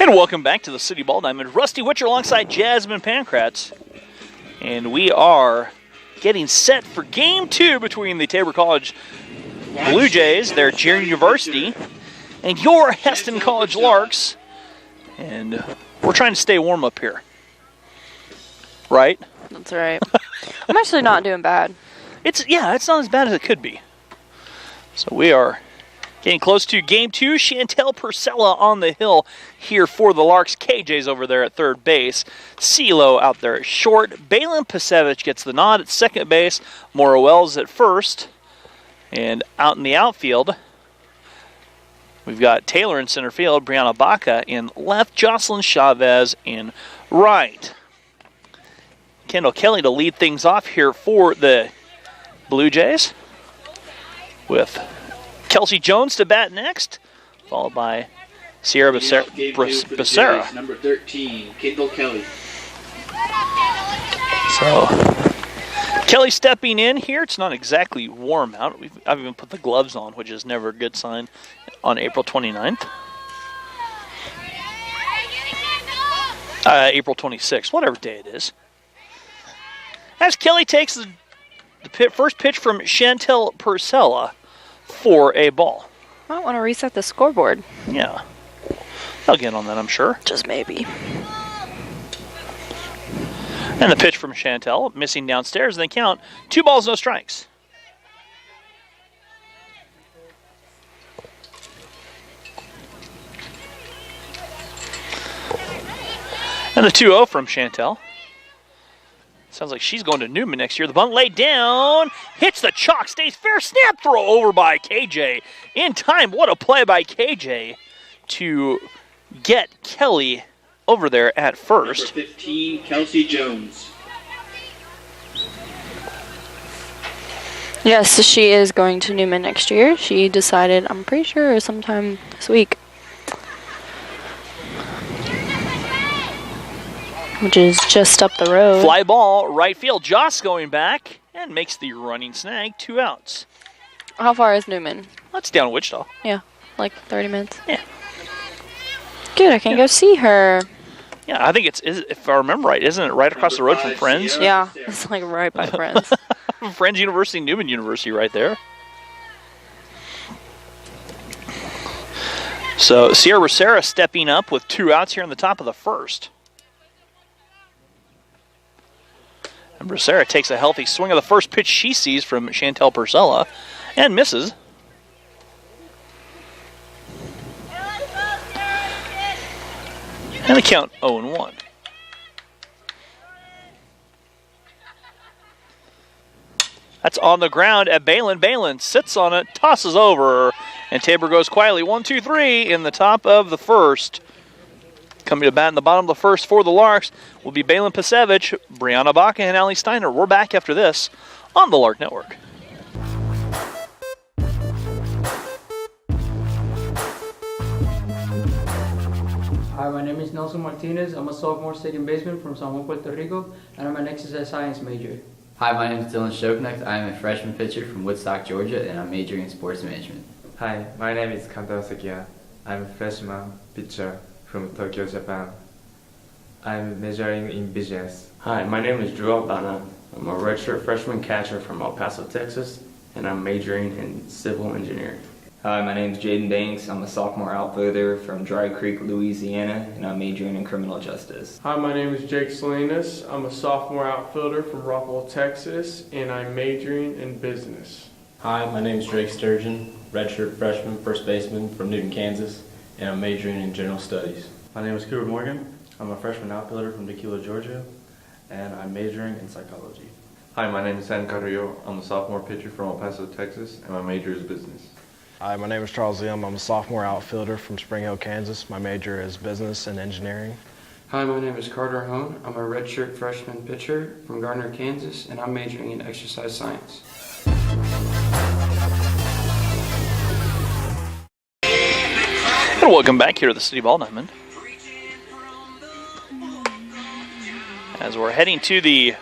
And welcome back to the City Ball Diamond. Rusty Witcher alongside Jasmine Pankratz. And we are getting set for Game 2 between the Tabor College Blue Jays, their junior varsity, and your Heston College Larks. And we're trying to stay warm up here. Right? That's right. I'm actually not doing bad. It's not as bad as it could be. So we are getting close to Game 2. Chantel Purcella on the hill here for the Larks. KJ's over there at third base. CeeLo out there at short. Bailyn Piecewicz gets the nod at second base. Moira Wells at first. And out in the outfield, we've got Taylor in center field. Brianna Baca in left. Jocelyn Chavez in right. Kendall Kelly to lead things off here for the Blue Jays, with Kelsey Jones to bat next, followed by Sierrah Becerra. Number 13, Kendall Kelly. So Kelly stepping in here. It's not exactly warm out. I've even put the gloves on, which is never a good sign on April 29th. April 26th, whatever day it is. As Kelly takes the first pitch from Chantel Purcella for a ball. I want to reset the scoreboard. Yeah. I'll get on that, I'm sure. Just maybe. And the pitch from Chantel, missing downstairs, and they count 2 balls, no strikes. And the 2-0 from Chantel. Sounds like she's going to Newman next year. The bunt laid down. Hits the chalk. Stays fair. Snap throw over by KJ. In time. What a play by KJ to get Kelly over there at first. Number 15, Kelsey Jones. Yes, she is going to Newman next year. She decided, I'm pretty sure, sometime this week. Which is just up the road. Fly ball, right field. Joss going back and makes the running snag. 2 outs. How far is Newman? That's down in Wichita. Yeah, like 30 minutes. Yeah. Good, I can go see her. Yeah, I think if I remember right, isn't it right across the road from Friends? Yeah, it's like right by Friends. Friends University, Newman University right there. So Sierrah Becerra stepping up with 2 outs here in the top of the first. And Becerra takes a healthy swing of the first pitch she sees from Chantel Purcella and misses. And the count 0-1. That's on the ground at Bailyn. Bailyn sits on it, tosses over, and Tabor goes quietly 1-2-3 in the top of the first. Coming to bat in the bottom of the first for the Larks will be Bailyn Piecewicz, Brianna Baca, and Allie Steiner. We're back after this on the Lark Network. Hi, my name is Nelson Martinez. I'm a sophomore second baseman from San Juan, Puerto Rico, and I'm an exercise science major. Hi, my name is Schoknecht. I am a freshman pitcher from Woodstock, Georgia, and I'm majoring in sports management. Hi, my name is Kanta Sekia. I'm a freshman pitcher from Tokyo, Japan. I'm majoring in business. Hi, my name is Drew Aldana. I'm a redshirt freshman catcher from El Paso, Texas, and I'm majoring in civil engineering. Hi, my name is Jayden Banks. I'm a sophomore outfielder from Dry Creek, Louisiana, and I'm majoring in criminal justice. Hi, my name is Jake Salinas. I'm a sophomore outfielder from Rockwell, Texas, and I'm majoring in business. Hi, my name is Drake Sturgeon, redshirt freshman first baseman from Newton, Kansas, and I'm majoring in general studies. My name is Cooper Morgan. I'm a freshman outfielder from Tequila, Georgia, and I'm majoring in psychology. Hi, my name is San Carrillo. I'm a sophomore pitcher from El Paso, Texas, and my major is business. Hi, my name is Charles Elam. I'm a sophomore outfielder from Spring Hill, Kansas. My major is business and engineering. Hi, my name is Carter Hohn. I'm a redshirt freshman pitcher from Gardner, Kansas, and I'm majoring in exercise science. And welcome back here to the City Ball Diamond. As we're heading to the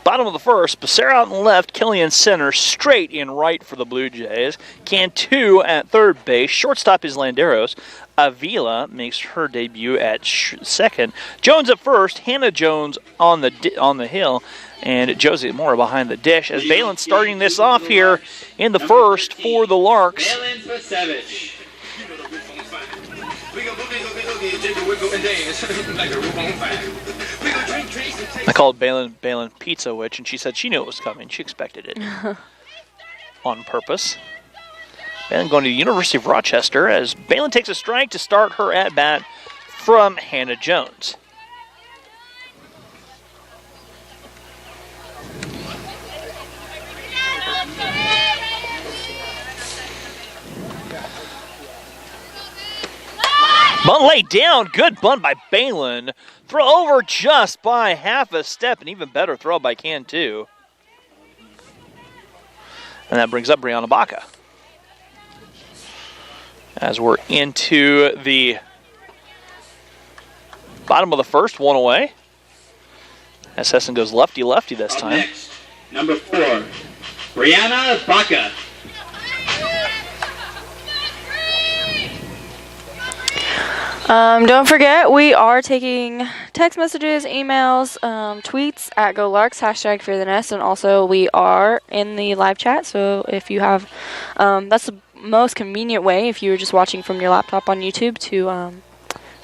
Bottom of the first, Becerra out in the left, Killian center, straight in right for the Blue Jays. Cantu at third base. Shortstop is Landeros. Avila makes her debut at second. Jones at first. Hannah Jones on the hill. And Josie Moira behind the dish as Bailyn starting this off here in the first for the Larks. Bailyn Piecewicz. I called Bailyn Piecewicz, and she said she knew it was coming. She expected it on purpose. Bailyn going to the University of Rochester as Bailyn takes a strike to start her at-bat from Hannah Jones. Bunt laid down. Good bunt by Bailyn. Throw over just by half a step. An even better throw by Cantu. And that brings up Brianna Baca. As we're into the bottom of the first, one away. As Hessen goes lefty-lefty this time. Next, number 4, Brianna Baca. Don't forget, we are taking text messages, emails, tweets at GoLarks, hashtag Fear the Nest, and also we are in the live chat, so if you have, that's the most convenient way if you're just watching from your laptop on YouTube to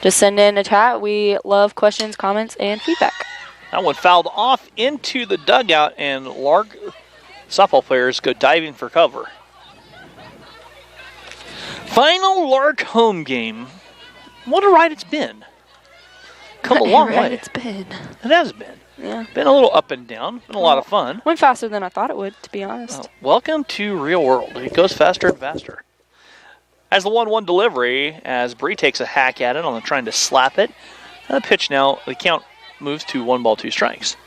just send in a chat. We love questions, comments, and feedback. That one fouled off into the dugout, and Lark softball players go diving for cover. Final Lark home game. What a ride it's been. Come a long way. It's been. It has been. Yeah. Been a little up and down. Been a lot of fun. Went faster than I thought it would, to be honest. Welcome to real world. It goes faster and faster. As the 1-1 delivery, as Bree takes a hack at it on trying to slap it. And the pitch now, the count moves to 1 ball, 2 strikes.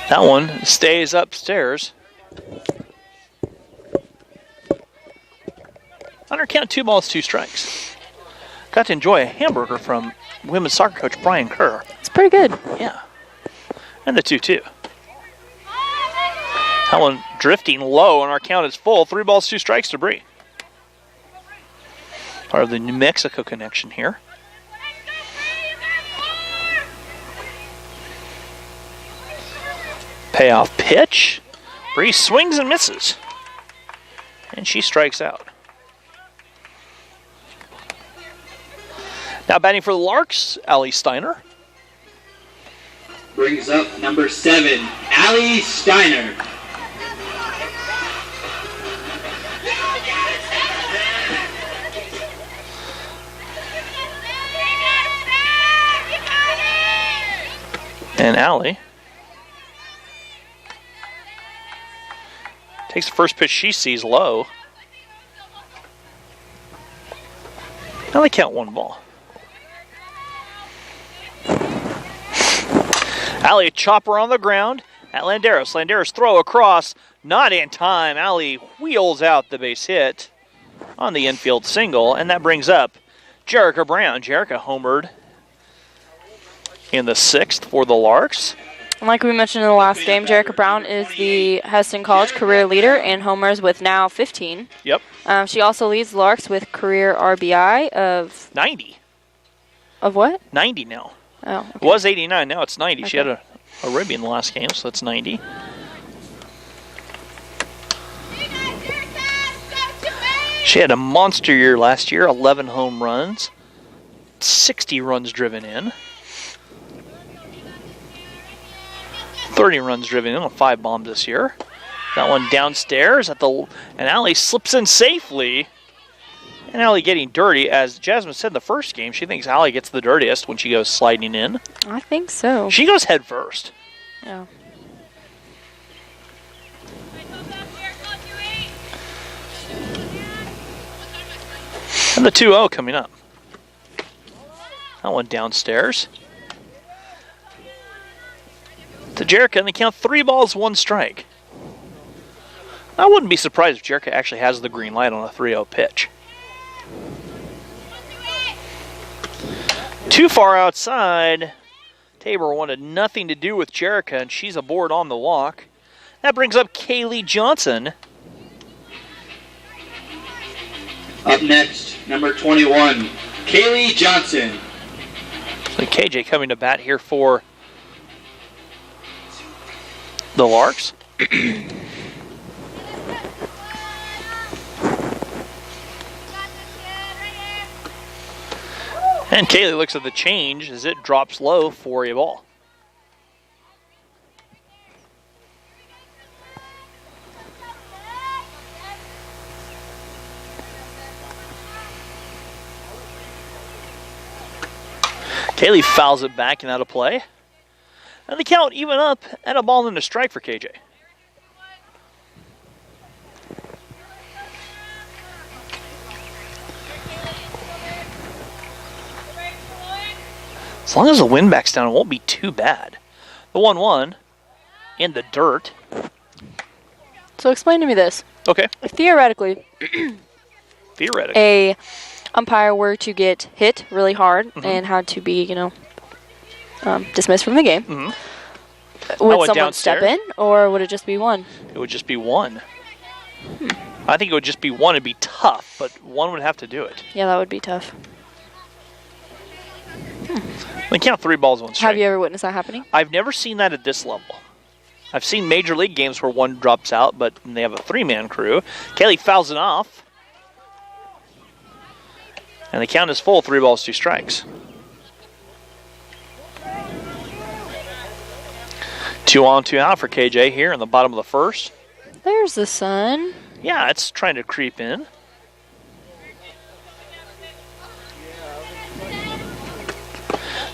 That one stays upstairs. On our count, 2 balls, 2 strikes. Got to enjoy a hamburger from women's soccer coach Brian Kerr. It's pretty good. Yeah. And the 2-2. That one drifting low, and our count is full. 3 balls, 2 strikes to Bree. Part of the New Mexico connection here. Payoff pitch. Bree swings and misses. And she strikes out. Now batting for the Larks, Allie Steiner. Brings up number 7, Allie Steiner. And Allie takes the first pitch she sees low. Now they count 1 ball. Allie, a chopper on the ground at Landeros. Landeros throw across, not in time. Allie wheels out the base hit on the infield single, and that brings up Jerica Brown. Jerica homered in the 6th for the Larks. And like we mentioned in the last game, Jerica Brown is the Hesston College career leader in homers with now 15. Yep. She also leads the Larks with career RBI of 90. Of what? 90 now. Oh. Okay. It was 89, now it's 90. Okay. She had a ribby in the last game, so that's 90. She had a monster year last year, 11 home runs, 60 runs driven in. 30 runs driven in on 5 bombs this year. That one downstairs and Allie slips in safely. And Allie getting dirty. As Jasmine said in the first game, she thinks Allie gets the dirtiest when she goes sliding in. I think so. She goes head first. Yeah. And the 2-0 coming up. That one downstairs. To Jerica, and they count 3 balls, 1 strike. I wouldn't be surprised if Jerica actually has the green light on a 3-0 pitch. Too far outside. Tabor wanted nothing to do with Jerica, and she's aboard on the walk. That brings up Kaylee Johnson. Up next, number 21, Kaylee Johnson. So KJ coming to bat here for the Larks. And Kaylee looks at the change as it drops low for a ball. Kaylee fouls it back and out of play. And the count even up at a ball and a strike for KJ. As long as the wind backs down, it won't be too bad. The 1-1 in the dirt. So explain to me this. Okay. If theoretically, theoretically, a umpire were to get hit really hard and had to be, dismissed from the game, would someone step in, or would it just be one? It would just be one. I think it would just be one. It'd be tough, but one would have to do it. Yeah, that would be tough. They count 3 balls, 1 strike. Have you ever witnessed that happening? I've never seen that at this level. I've seen Major League games where one drops out, but they have a 3-man crew. Kaylee fouls it off. And the count is full, 3 balls, 2 strikes. 2 on, 2 out for KJ here in the bottom of the first. There's the sun. Yeah, it's trying to creep in.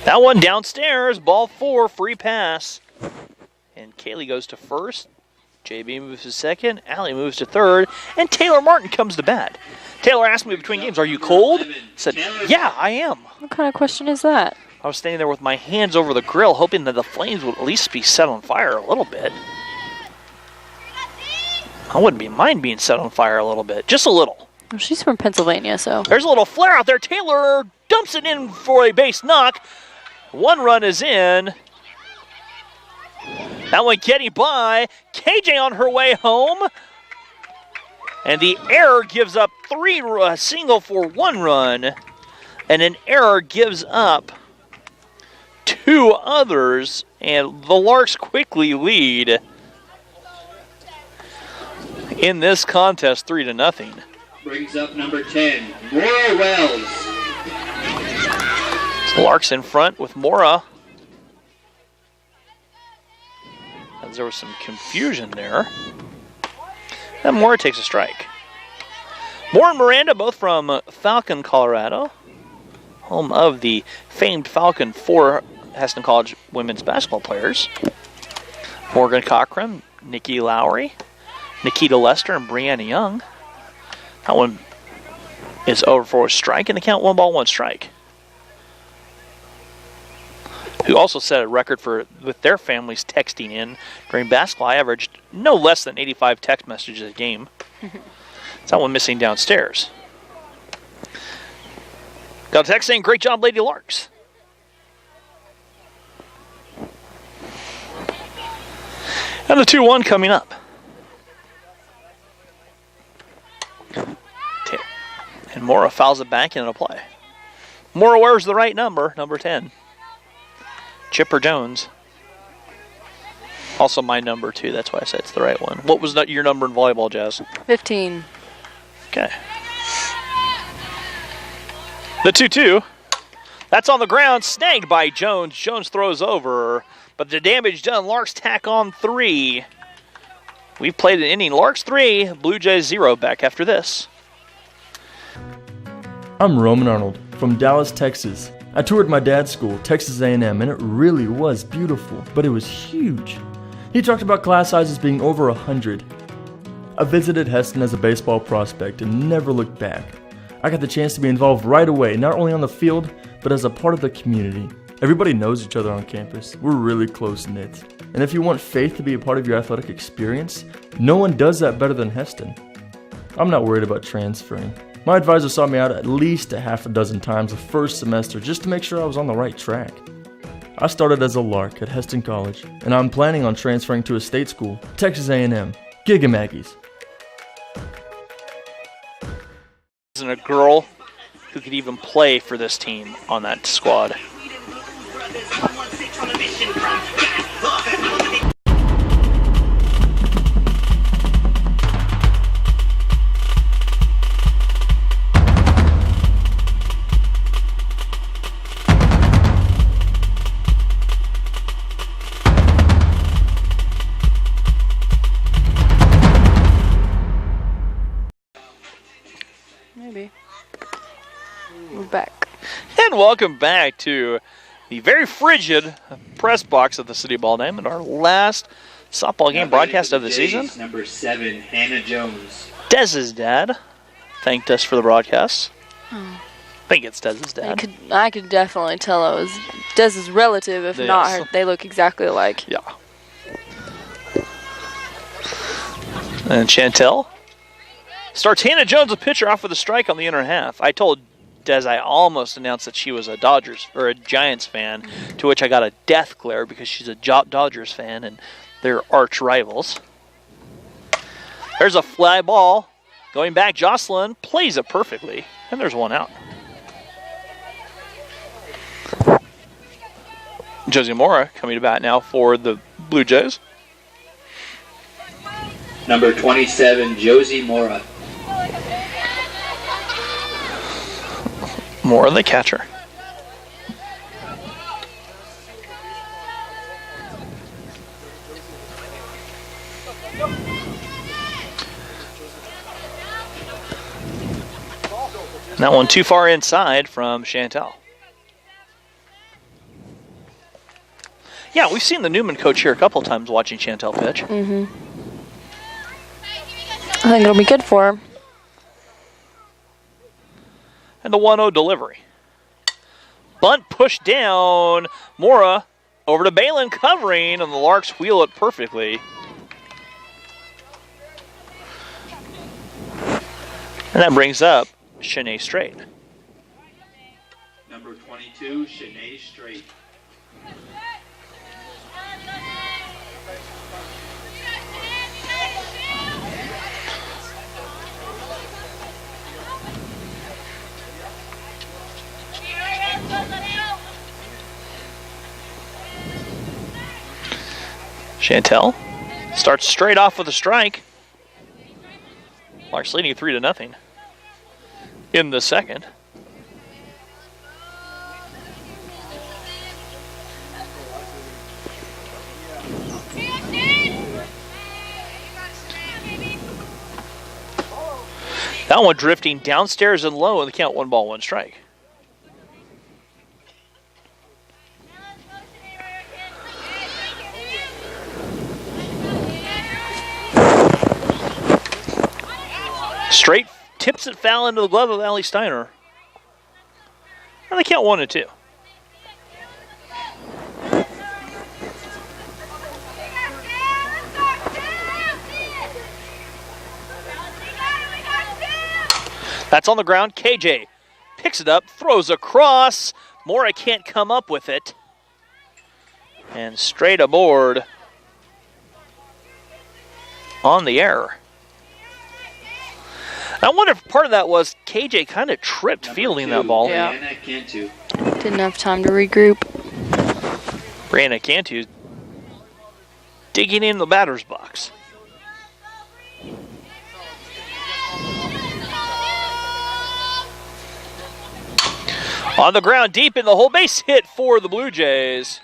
That one downstairs, ball 4, free pass. And Kaylee goes to first. JB moves to second. Allie moves to third. And Taylor Martin comes to bat. Taylor asked me between games, "Are you cold?" I said, "Yeah, I am." What kind of question is that? I was standing there with my hands over the grill, hoping that the flames would at least be set on fire a little bit. I wouldn't be mind being set on fire a little bit. Just a little. Well, she's from Pennsylvania, so. There's a little flare out there. Taylor dumps it in for a base knock. 1 run is in. That one getting by. KJ on her way home. And the error gives up a single for 1 run. And an error gives up 2 others. And the Larks quickly lead in this contest 3-0. Brings up number 10, Moira Wells. So Larks in front with Moira. As there was some confusion there. And Moira takes a strike. Moira and Miranda, both from Falcon, Colorado. Home of the famed Falcon 4 Hesston College women's basketball players. Morgan Cochran, Nikki Lowry, Nikita Lester, and Brianna Young. That one is over for a strike, and the count 1 ball, 1 strike. Who also set a record for with their families texting in during basketball. I averaged no less than 85 text messages a game. That one missing downstairs. Got a text saying, "Great job, Lady Larks." And the 2-1 coming up. And Moira fouls it back into play. Moira wears the right number, number 10. Chipper Jones. Also my number, too. That's why I said it's the right one. What was your number in volleyball, Jazz? 15. Okay. The 2-2. That's on the ground, snagged by Jones. Jones throws over, but the damage done. Larks tack on 3. We've played an inning. Larks 3, Blue Jays 0. Back after this. I'm Roman Arnold from Dallas, Texas. I toured my dad's school, Texas A&M, and it really was beautiful, but it was huge. He talked about class sizes being over 100. I visited Hesston as a baseball prospect and never looked back. I got the chance to be involved right away, not only on the field, but as a part of the community. Everybody knows each other on campus. We're really close-knit. And if you want faith to be a part of your athletic experience, no one does that better than Heston. I'm not worried about transferring. My advisor saw me out at least a half a dozen times the first semester just to make sure I was on the right track. I started as a Lark at Heston College, and I'm planning on transferring to a state school, Texas A&M. Giga Maggies. Isn't a girl who could even play for this team on that squad. Maybe. We're back. And welcome back to the very frigid press box of the City Ball Name and our last softball game broadcast of the season. Number 7, Hannah Jones. Dez's dad thanked us for the broadcast. I think it's Dez's dad. I could definitely tell it was Dez's relative, if not her. They look exactly alike. Yeah. And Chantel starts Hannah Jones, a pitcher, off with a strike on the inner half. I told Des I almost announced that she was a Dodgers or a Giants fan, to which I got a death glare because she's a Dodgers fan and they're arch rivals. There's a fly ball. Going back, Jocelyn plays it perfectly, and there's one out. Josie Moira coming to bat now for the Blue Jays. Number 27, Josie Mora. Moira, the catcher. That one too far inside from Chantel. Yeah, we've seen the Newman coach here a couple times watching Chantel pitch. I think it'll be good for her. And the 1-0 delivery. Bunt pushed down. Moira over to Bailyn covering, and the Larks wheel it perfectly. And that brings up Shanae Strait. Number 22, Shanae Strait. Chantel starts straight off with a strike. Larks leading 3-0 in the second. That one drifting downstairs and low, and the count 1-1 Straight tips it foul into the glove of Allie Steiner. And the count 1-2. That's on the ground. KJ picks it up, throws across. Moira can't come up with it. And straight aboard on the error. I wonder if part of that was KJ kind of tripped fielding that ball. Yeah. Brianna Cantu. Didn't have time to regroup. Brianna Cantu digging in the batter's box. On the ground, deep in the hole, base hit for the Blue Jays.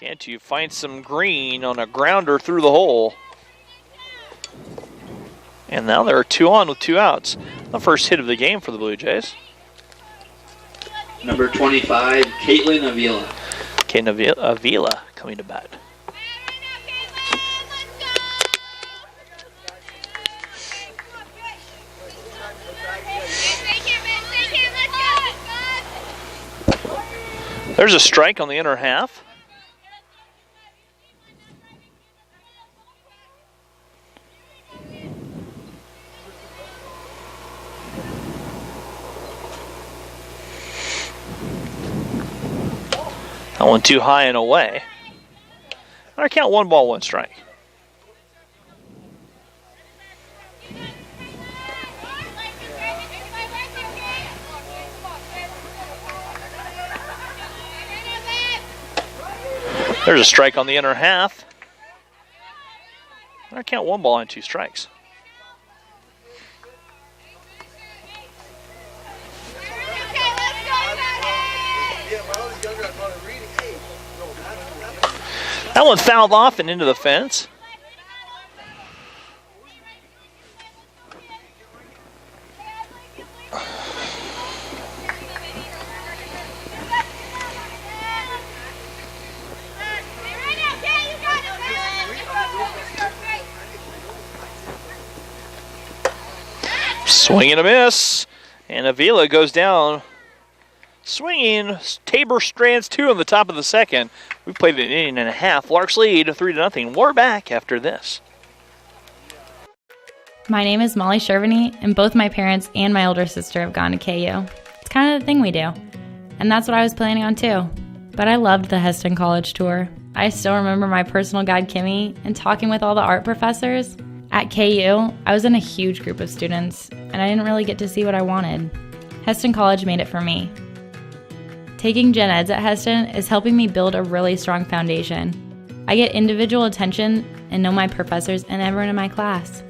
Cantu finds some green on a grounder through the hole. And now there are 2 on with 2 outs. The first hit of the game for the Blue Jays. Number 25, Caitlin Avila. Caitlin Avila coming to bat. There's a strike on the inner half. That one too high and away. I count 1 ball, 1 strike. There's a strike on the inner half. I count 1 ball and 2 strikes. That one fouled off and into the fence. Swing and a miss. And Avila goes down. Swinging, Tabor strands 2 on the top of the second. We played an inning and a half. Larks lead 3-0. We're back after this. My name is Molly Shervany, and both my parents and my older sister have gone to KU. It's kind of the thing we do. And that's what I was planning on too. But I loved the Heston College tour. I still remember my personal guide, Kimmy, and talking with all the art professors. At KU, I was in a huge group of students, and I didn't really get to see what I wanted. Heston College made it for me. Taking gen eds at Heston is helping me build a really strong foundation. I get individual attention and know my professors and everyone in my class.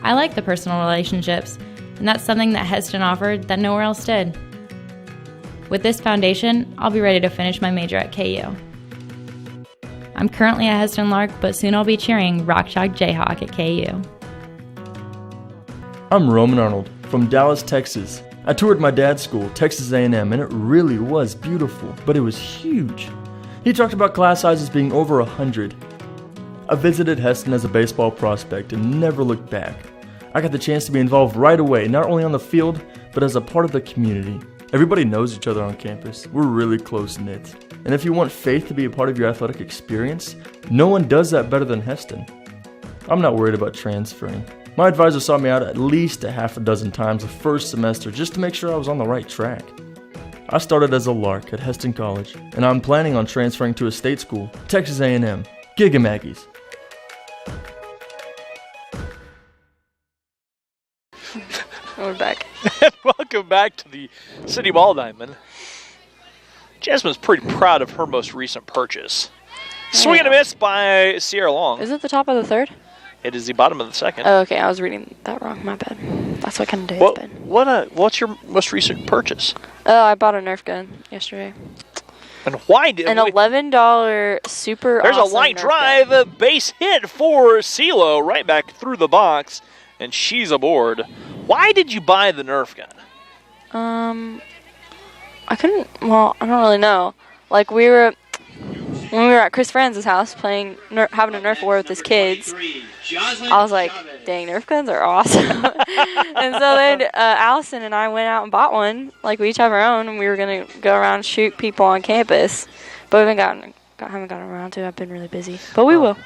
I like the personal relationships, and that's something that Heston offered that nowhere else did. With this foundation, I'll be ready to finish my major at KU. I'm currently a Heston Lark, but soon I'll be cheering Rock Chalk Jayhawk at KU. I'm Roman Arnold from Dallas, Texas. I toured my dad's school, Texas A&M, and it really was beautiful, but it was huge. He talked about class sizes being over 100. I visited Heston as a baseball prospect and never looked back. I got the chance to be involved right away, not only on the field, but as a part of the community. Everybody knows each other on campus. We're really close-knit. And if you want faith to be a part of your athletic experience, no one does that better than Heston. I'm not worried about transferring. My advisor saw me out at least a half a dozen times the first semester just to make sure I was on the right track. I started as a Lark at Heston College, and I'm planning on transferring to a state school, Texas A&M. Giga Maggies. We're back. Welcome back to the City Ball Diamond. Jasmine's pretty proud of her most recent purchase. Swing and a miss by Sierrah Long. Is it the top of the third? It is the bottom of the second. Oh, okay, I was reading that wrong. My bad. That's what kind of day it's been. What's your most recent purchase? Oh, I bought a Nerf gun yesterday. And why did an $11 super There's awesome a line Nerf drive, gun. a base hit for CeeLo right back through the box, and she's aboard. Why did you buy the Nerf gun? I couldn't. Well, I don't really know. Like when we were at Chris Franz's house playing, having a Nerf war with his kids, I was like, dang, Nerf guns are awesome. And so then Allison and I went out and bought one. Like, we each have our own, and we were going to go around and shoot people on campus. But we haven't gotten around to it. I've been really busy. But we will.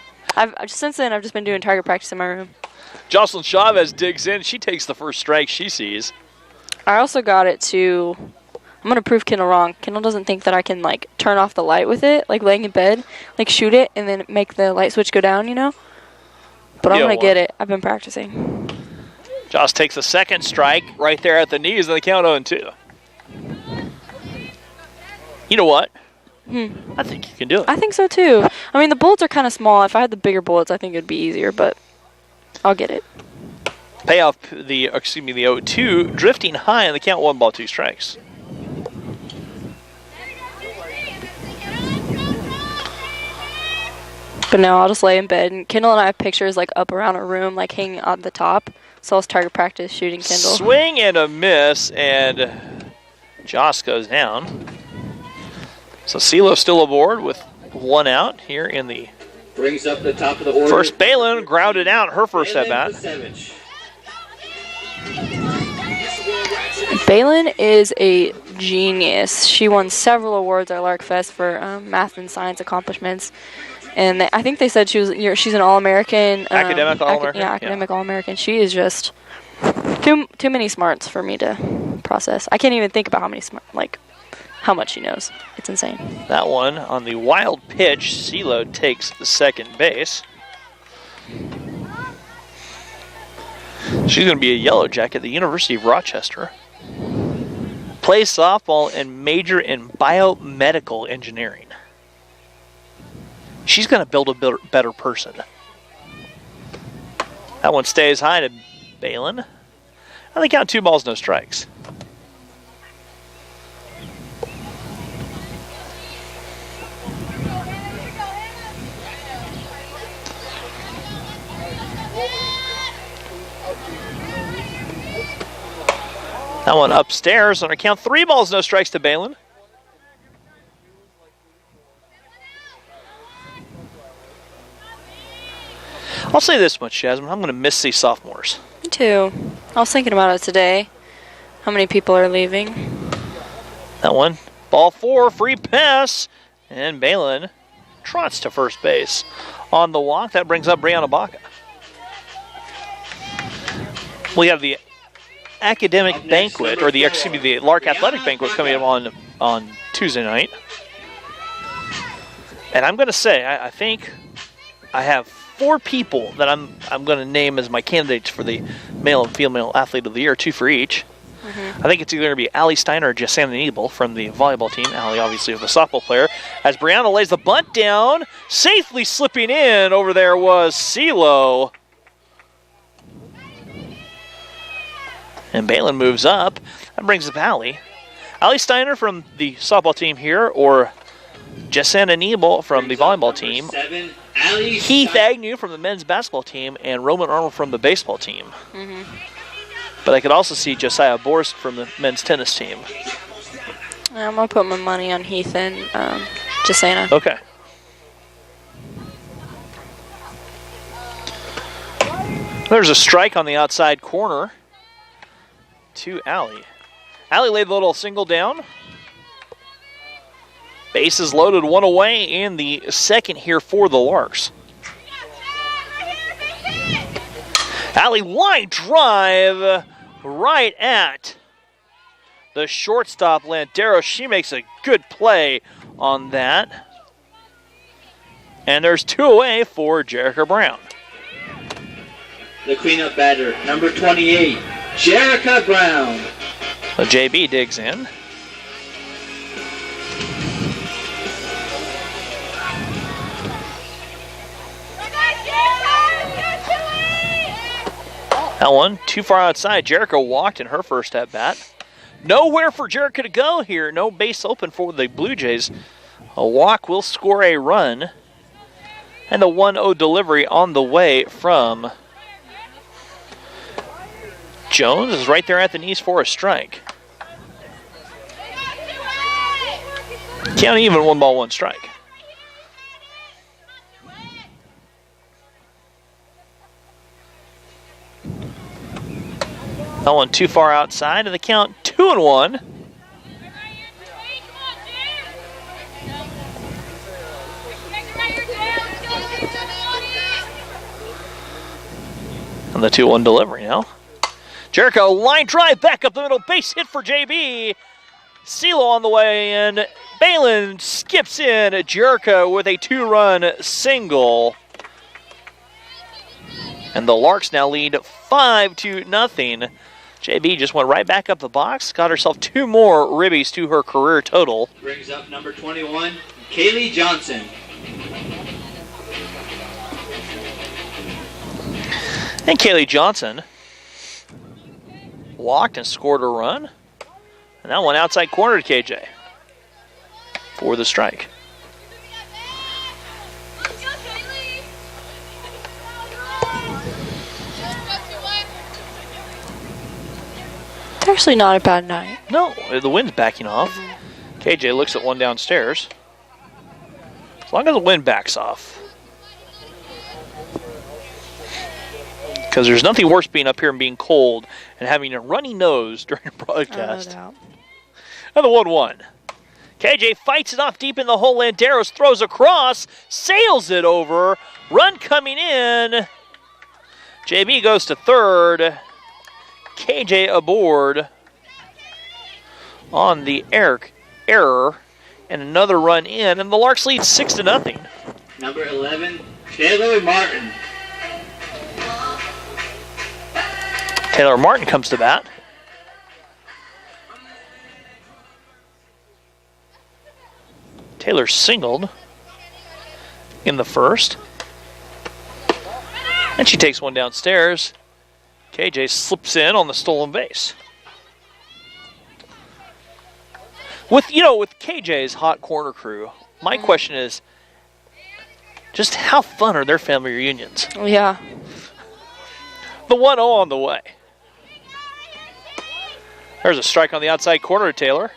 Since then, I've just been doing target practice in my room. Jocelyn Chavez digs in. She takes the first strike she sees. I also got it to... I'm going to prove Kendall wrong. Kendall doesn't think that I can, like, turn off the light with it, like laying in bed, like shoot it and then make the light switch go down, you know? But I'm going to get it. I've been practicing. Joss takes the second strike right there at the knees and the count 0-2. You know what? I think you can do it. I think so, too. I mean, the bullets are kind of small. If I had the bigger bullets, I think it would be easier, but I'll get it. Payoff the 0-2, drifting high in the count 1 ball, 2 strikes. But no, I'll just lay in bed. And Kendall and I have pictures like up around our room, like hanging on the top. So I'll target practice shooting Kendall. Swing and a miss, and Joss goes down. So CeeLo still aboard with 1 out here in the brings up the top of the order. First, Bailyn grounded out her first at bat. Bailyn is a genius. She won several awards at Lark Fest for math and science accomplishments. And I think they said she's an All-American. Academic All-American? Academic All-American. She is just too many smarts for me to process. I can't even think about how much she knows. It's insane. That one on the wild pitch, CeeLo takes the second base. She's going to be a Yellow Jacket at the University of Rochester. Plays softball and major in biomedical engineering. She's going to build a better person. That one stays high to Bailyn. I think count 2 balls, no strikes. That one upstairs on a count 3 balls, no strikes to Bailyn. I'll say this much, Jasmine. I'm going to miss these sophomores. Me too. I was thinking about it today. How many people are leaving? That one. Ball 4, free pass. And Bailyn trots to first base. On the walk, that brings up Brianna Baca. We have the academic banquet, or the Lark Athletic Banquet coming up on Tuesday night. And I'm going to say, I think I have 4 people that I'm going to name as my candidates for the male and female athlete of the year, 2 for each. I think it's either going to be Allie Steiner or Jessana Nebel from the volleyball team. Allie, obviously, the softball player. As Brianna lays the bunt down, safely slipping in over there was CeeLo. And Bailyn moves up. That brings up Allie. Allie Steiner from the softball team here, or Jessana Nebel from the volleyball team. 7, Heath Agnew from the men's basketball team, and Roman Arnold from the baseball team. But I could also see Josiah Borst from the men's tennis team. I'm going to put my money on Heath and Jessana. Okay. There's a strike on the outside corner to Allie. Allie laid the little single down. Bases loaded, 1 away in the second here for the Larks. Allie line drive right at the shortstop, Landero. She makes a good play on that. And there's 2 away for Jerica Brown. The cleanup batter, number 28, Jerica Brown. So JB digs in. That one too far outside. Jerica walked in her first at bat. Nowhere for Jerica to go here. No base open for the Blue Jays. A walk will score a run. And the 1-0 delivery on the way from Jones is right there at the knees for a strike. Count even, 1 ball, 1 strike. That one too far outside, and the count 2-1. And the 2-1 delivery now. Jericho line drive back up the middle, base hit for JB. CeeLo on the way, and Bailyn skips in. Jericho with a 2-run single. And the Larks now lead 5-0. JB just went right back up the box, got herself 2 more ribbies to her career total. Brings up number 21, Kaylee Johnson. And Kaylee Johnson walked and scored a run. And that one outside corner to KJ for the strike. It's actually not a bad night. No, the wind's backing off. KJ looks at one downstairs. As long as the wind backs off. Because there's nothing worse being up here and being cold and having a runny nose during a broadcast. And the 1-1. KJ fights it off deep in the hole. Landeros throws across, sails it over. Run coming in. JB goes to third. KJ aboard on the error. And another run in. And the Larks lead 6-0. Number 11, Taylor Martin. Taylor Martin comes to bat. Taylor singled in the first. And she takes one downstairs. KJ slips in on the stolen base. With KJ's hot corner crew, my question is, just how fun are their family reunions? Yeah. The 1-0 on the way. There's a strike on the outside corner to Taylor.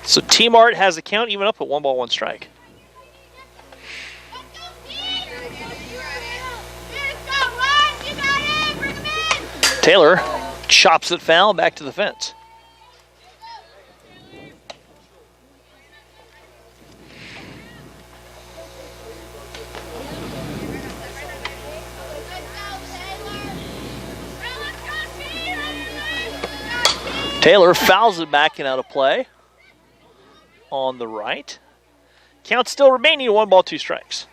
So T-Mart has the count even up at 1-1 strike. Taylor chops it foul back to the fence. Taylor fouls it back and out of play on the right. Count still remaining, 1-2 strikes.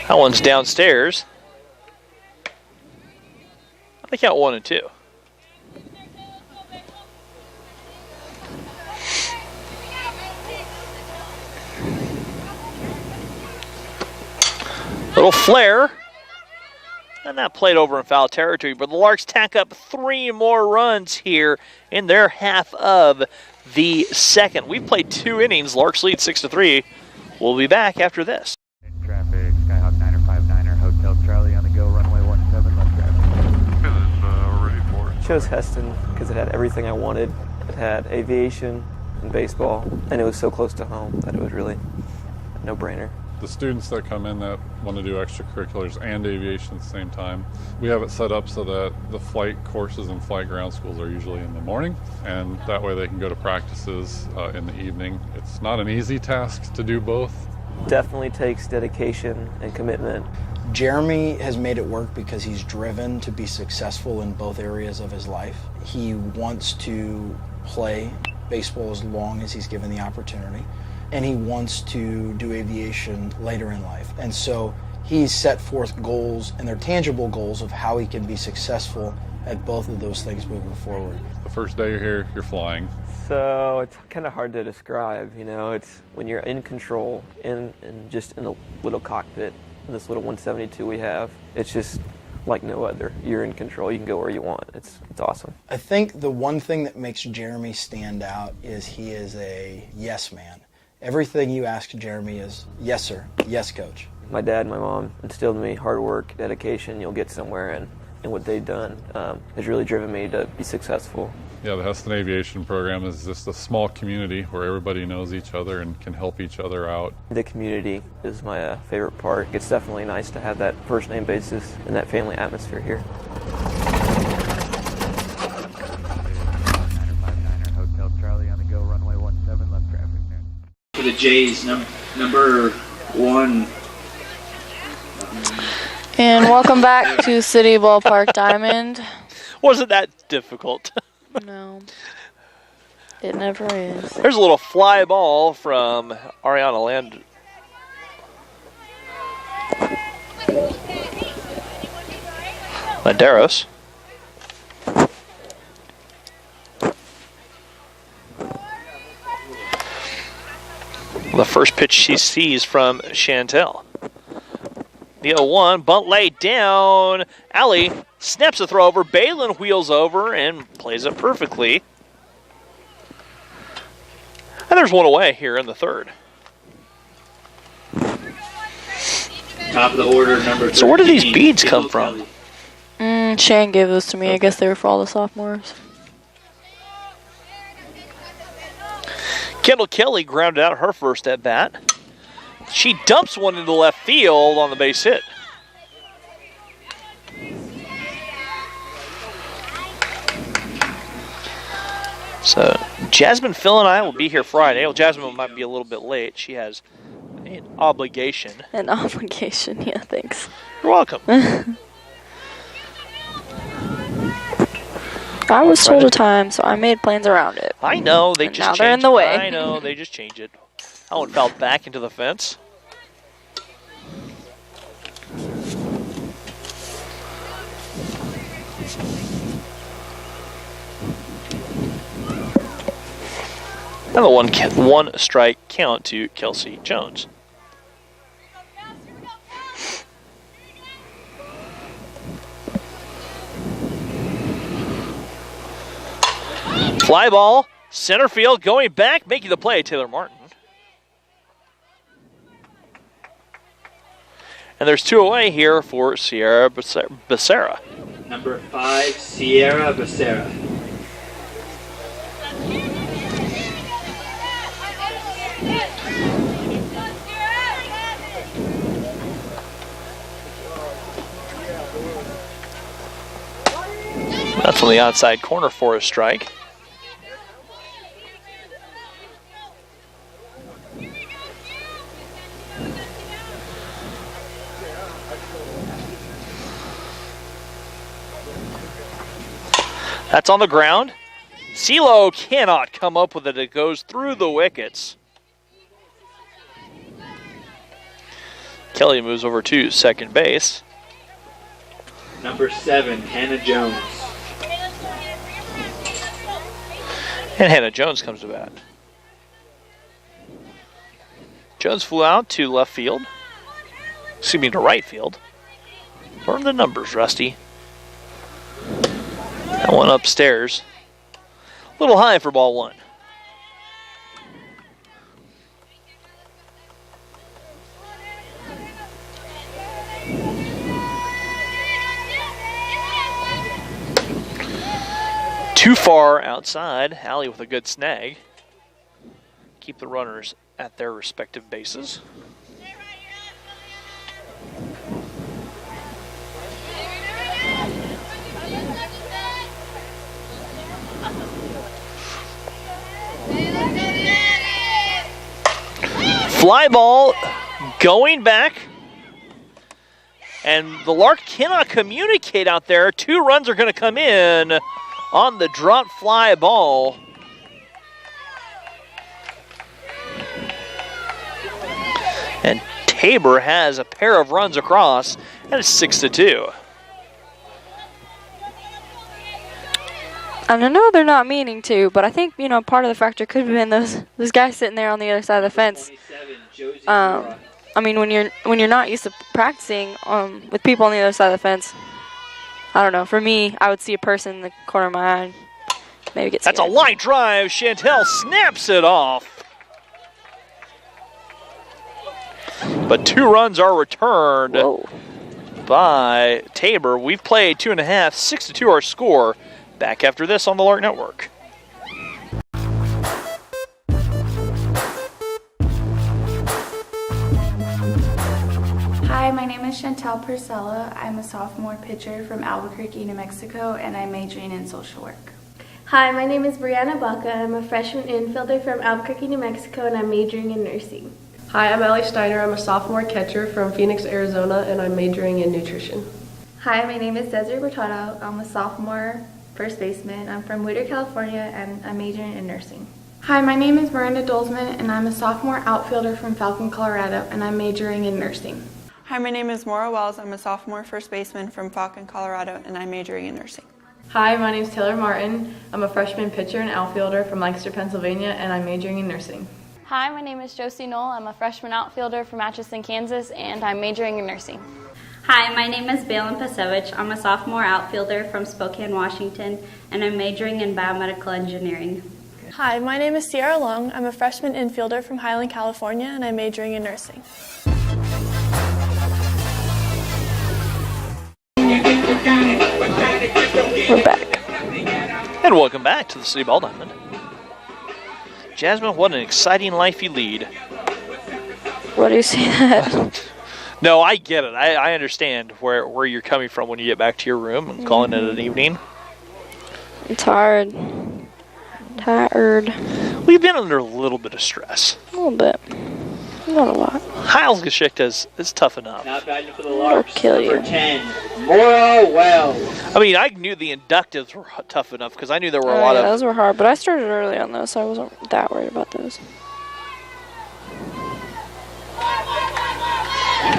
That one's downstairs. I count 1 and 2. Little flare. And that played over in foul territory, but the Larks tack up 3 more runs here in their half of the second. We've played 2 innings. Larks lead 6-3. We'll be back after this. Traffic, Skyhawk 959er, Hotel Charlie on the go, runway 17, left traffic. We're ready for it. Chose Heston because it had everything I wanted. It had aviation and baseball, and it was so close to home that it was really a no-brainer. The students that come in that want to do extracurriculars and aviation at the same time, we have it set up so that the flight courses and flight ground schools are usually in the morning, and that way they can go to practices in the evening. It's not an easy task to do both. Definitely takes dedication and commitment. Jeremy has made it work because he's driven to be successful in both areas of his life. He wants to play baseball as long as he's given the opportunity, and he wants to do aviation later in life. And so he's set forth goals, and they're tangible goals of how he can be successful at both of those things moving forward. The first day you're here, you're flying. So it's kind of hard to describe, it's when you're in control and just in a little cockpit, in this little 172 we have, it's just like no other. You're in control, you can go where you want. It's awesome. I think the one thing that makes Jeremy stand out is he is a yes man. Everything you ask Jeremy is, yes sir, yes coach. My dad and my mom instilled in me hard work, dedication, you'll get somewhere, and what they've done has really driven me to be successful. Yeah, the Heston Aviation program is just a small community where everybody knows each other and can help each other out. The community is my favorite part. It's definitely nice to have that first name basis and that family atmosphere here. Hotel Charlie on the go, runway 17, left traffic. For the Jays, number 1. And welcome back to City Ballpark Diamond. Wasn't that difficult? No. It never is. There's a little fly ball from Ariana Land. Landeros. The first pitch she sees from Chantel. The 0-1, bunt laid down. Allie snaps a throw over. Bailyn wheels over and plays it perfectly. And there's one away here in the third. Top of the order, number 13. So where do these beads come from? Shane gave those to me. I guess they were for all the sophomores. Kendall Kelly grounded out her first at bat. She dumps one into left field on the base hit. So Jasmine, Phil, and I will be here Friday. Well, Jasmine might be a little bit late. She has an obligation. An obligation, yeah, thanks. You're welcome. I was told a time, so I made plans around it. I know, they just now change they're in the way. I know, they just change it. That one fell back into the fence. Another one strike count to Kelsey Jones. Fly ball, center field, going back, making the play, Taylor Martin. And there's 2 away here for Sierrah Becerra. Number 5, Sierrah Becerra. That's on the outside corner for a strike. That's on the ground. CeeLo cannot come up with it. It goes through the wickets. Kelly moves over to second base. Number 7, Hannah Jones. And Hannah Jones comes to bat. Jones flew out to left field. Excuse me, to right field. Learn the numbers, Rusty. That one upstairs. A little high for ball one. Too far outside. Allie with a good snag. Keep the runners at their respective bases. Fly ball going back. And the Lark cannot communicate out there. 2 runs are going to come in on the drop fly ball. And Tabor has a pair of runs across, and it's 6-2. And I know they're not meaning to, but I think, you know, part of the factor could have been those guys sitting there on the other side of the fence. I mean, when you're not used to practicing with people on the other side of the fence, I don't know. For me, I would see a person in the corner of my eye and maybe get scared. That's a line drive. Chantel snaps it off. But 2 runs are returned by Tabor. We've played 2.5, 6-2 our score. Back after this on the Lark Network. Hi, my name is Chantel Purcella. I'm a sophomore pitcher from Albuquerque, New Mexico, and I'm majoring in social work. Hi, my name is Brianna Baca. I'm a freshman infielder from Albuquerque, New Mexico, and I'm majoring in nursing. Hi, I'm Steiner. I'm a sophomore catcher from Phoenix, Arizona, and I'm majoring in nutrition. Hi, my name is Desiree Bertado. I'm a sophomore first baseman. I'm from Whittier, California, and I'm majoring in nursing. Hi, my name is Miranda Dolzman, and I'm a sophomore outfielder from Falcon, Colorado, and I'm majoring in nursing. Hi, my name is Moira Wells. I'm a sophomore first baseman from Falcon, Colorado, and I'm majoring in nursing. Hi, my name is Taylor Martin. I'm a freshman pitcher and outfielder from Lancaster, Pennsylvania, and I'm majoring in nursing. Hi, my name is Josie Noll. I'm a freshman outfielder from Atchison, Kansas, and I'm majoring in nursing. Hi, my name is Bailyn Piecewicz. I'm a sophomore outfielder from Spokane, Washington, and I'm majoring in biomedical engineering. Hi, my name is Sierrah Long. I'm a freshman infielder from Highland, California, and I'm majoring in nursing. We're back. And welcome back to the City Ball Diamond. Jasmine, what an exciting life you lead. What do you say that? No, I get it. I understand where you're coming from when you get back to your room and calling it an evening. I'm tired. Tired. We've been under a little bit of stress. A little bit. Not a lot. Heilsgeschichte is tough enough. Now batting for the I'll Larks, kill you. number 10, Moira Wells. I mean, I knew the inductives were tough enough because I knew there were a Oh, lot yeah, of... those were hard, but I started early on those, so I wasn't that worried about those.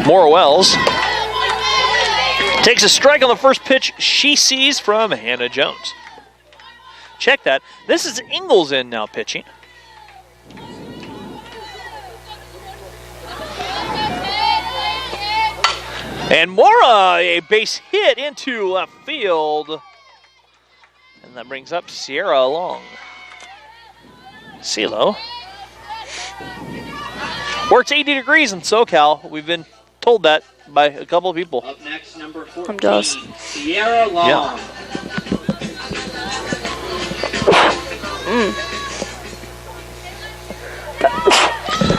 Moira Wells takes a strike on the first pitch she sees from Hannah Jones. Check that. This is Ingalls in now pitching. And Moira, a base hit into left field. And that brings up Sierrah Long. CeeLo. Works 80 degrees in SoCal. We've been told that by a couple of people. Up next, number 14, I'm jealous. Sierrah Long. Yeah.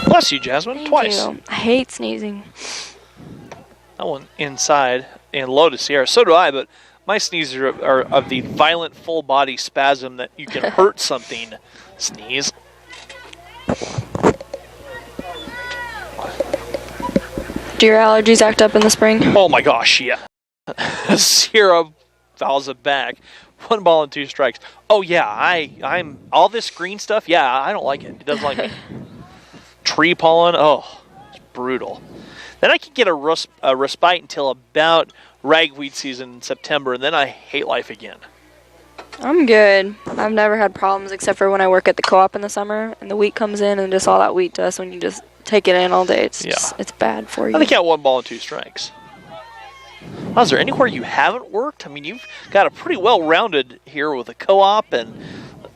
Bless you, Jasmine. Thank Twice. you. I hate sneezing. That one inside and low to Sierra. So do I, but my sneezes are of the violent full body spasm that you can hurt something sneeze. Do your allergies act up in the spring? Oh my gosh, yeah. Sierra fouls it back. 1 ball and 2 strikes. Oh yeah, I'm all this green stuff. Yeah, I don't like it. It doesn't like me. Tree pollen. Oh, it's brutal. Then I can get a respite until about ragweed season in September, and then I hate life again. I'm good. I've never had problems except for when I work at the co-op in the summer and the wheat comes in and just all that wheat dust when you just take it in all day. It's bad for you. I think I got 1 ball and 2 strikes. Well, is there anywhere you haven't worked? I mean, you've got a pretty well-rounded here with a co-op and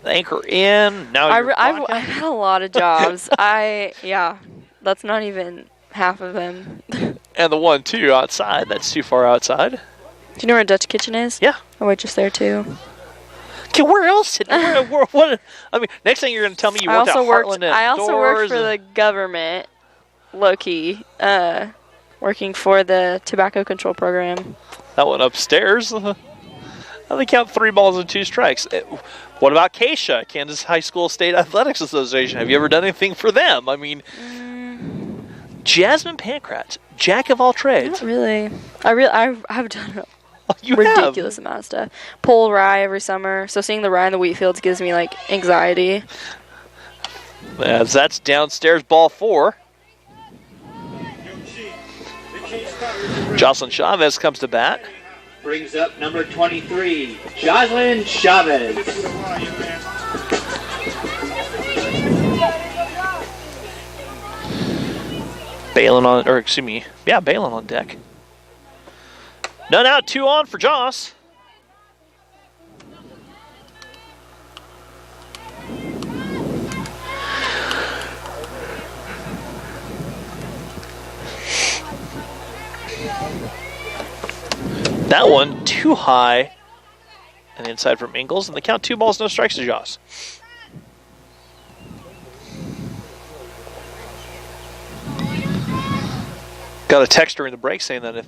Anchor Inn. Now I've had a lot of jobs. That's not even half of them. And the 1, too, outside. That's too far outside. Do you know where Dutch Kitchen is? Yeah. I waitress there too. Okay, where else? What? I mean, next thing you're going to tell me you worked at Heartland at I also worked Doors for the government, low-key, working for the tobacco control program. That one upstairs. I think count 3 balls and 2 strikes. What about KSHA, Kansas High School State Athletics Association? Have you ever done anything for them? I mean, Jasmine Pankratz, jack of all trades. Not really. I've done a You ridiculous amount of stuff. Pull rye every summer, so seeing the rye in the wheat fields gives me like anxiety. As that's downstairs, ball 4. Jocelyn Chavez comes to bat. Brings up number 23, Jocelyn Chavez. Bailyn on deck. None out, 2 on for Joss. That one too high and inside from Ingalls, and they count 2 balls, no strikes to Joss. Got a text during the break saying that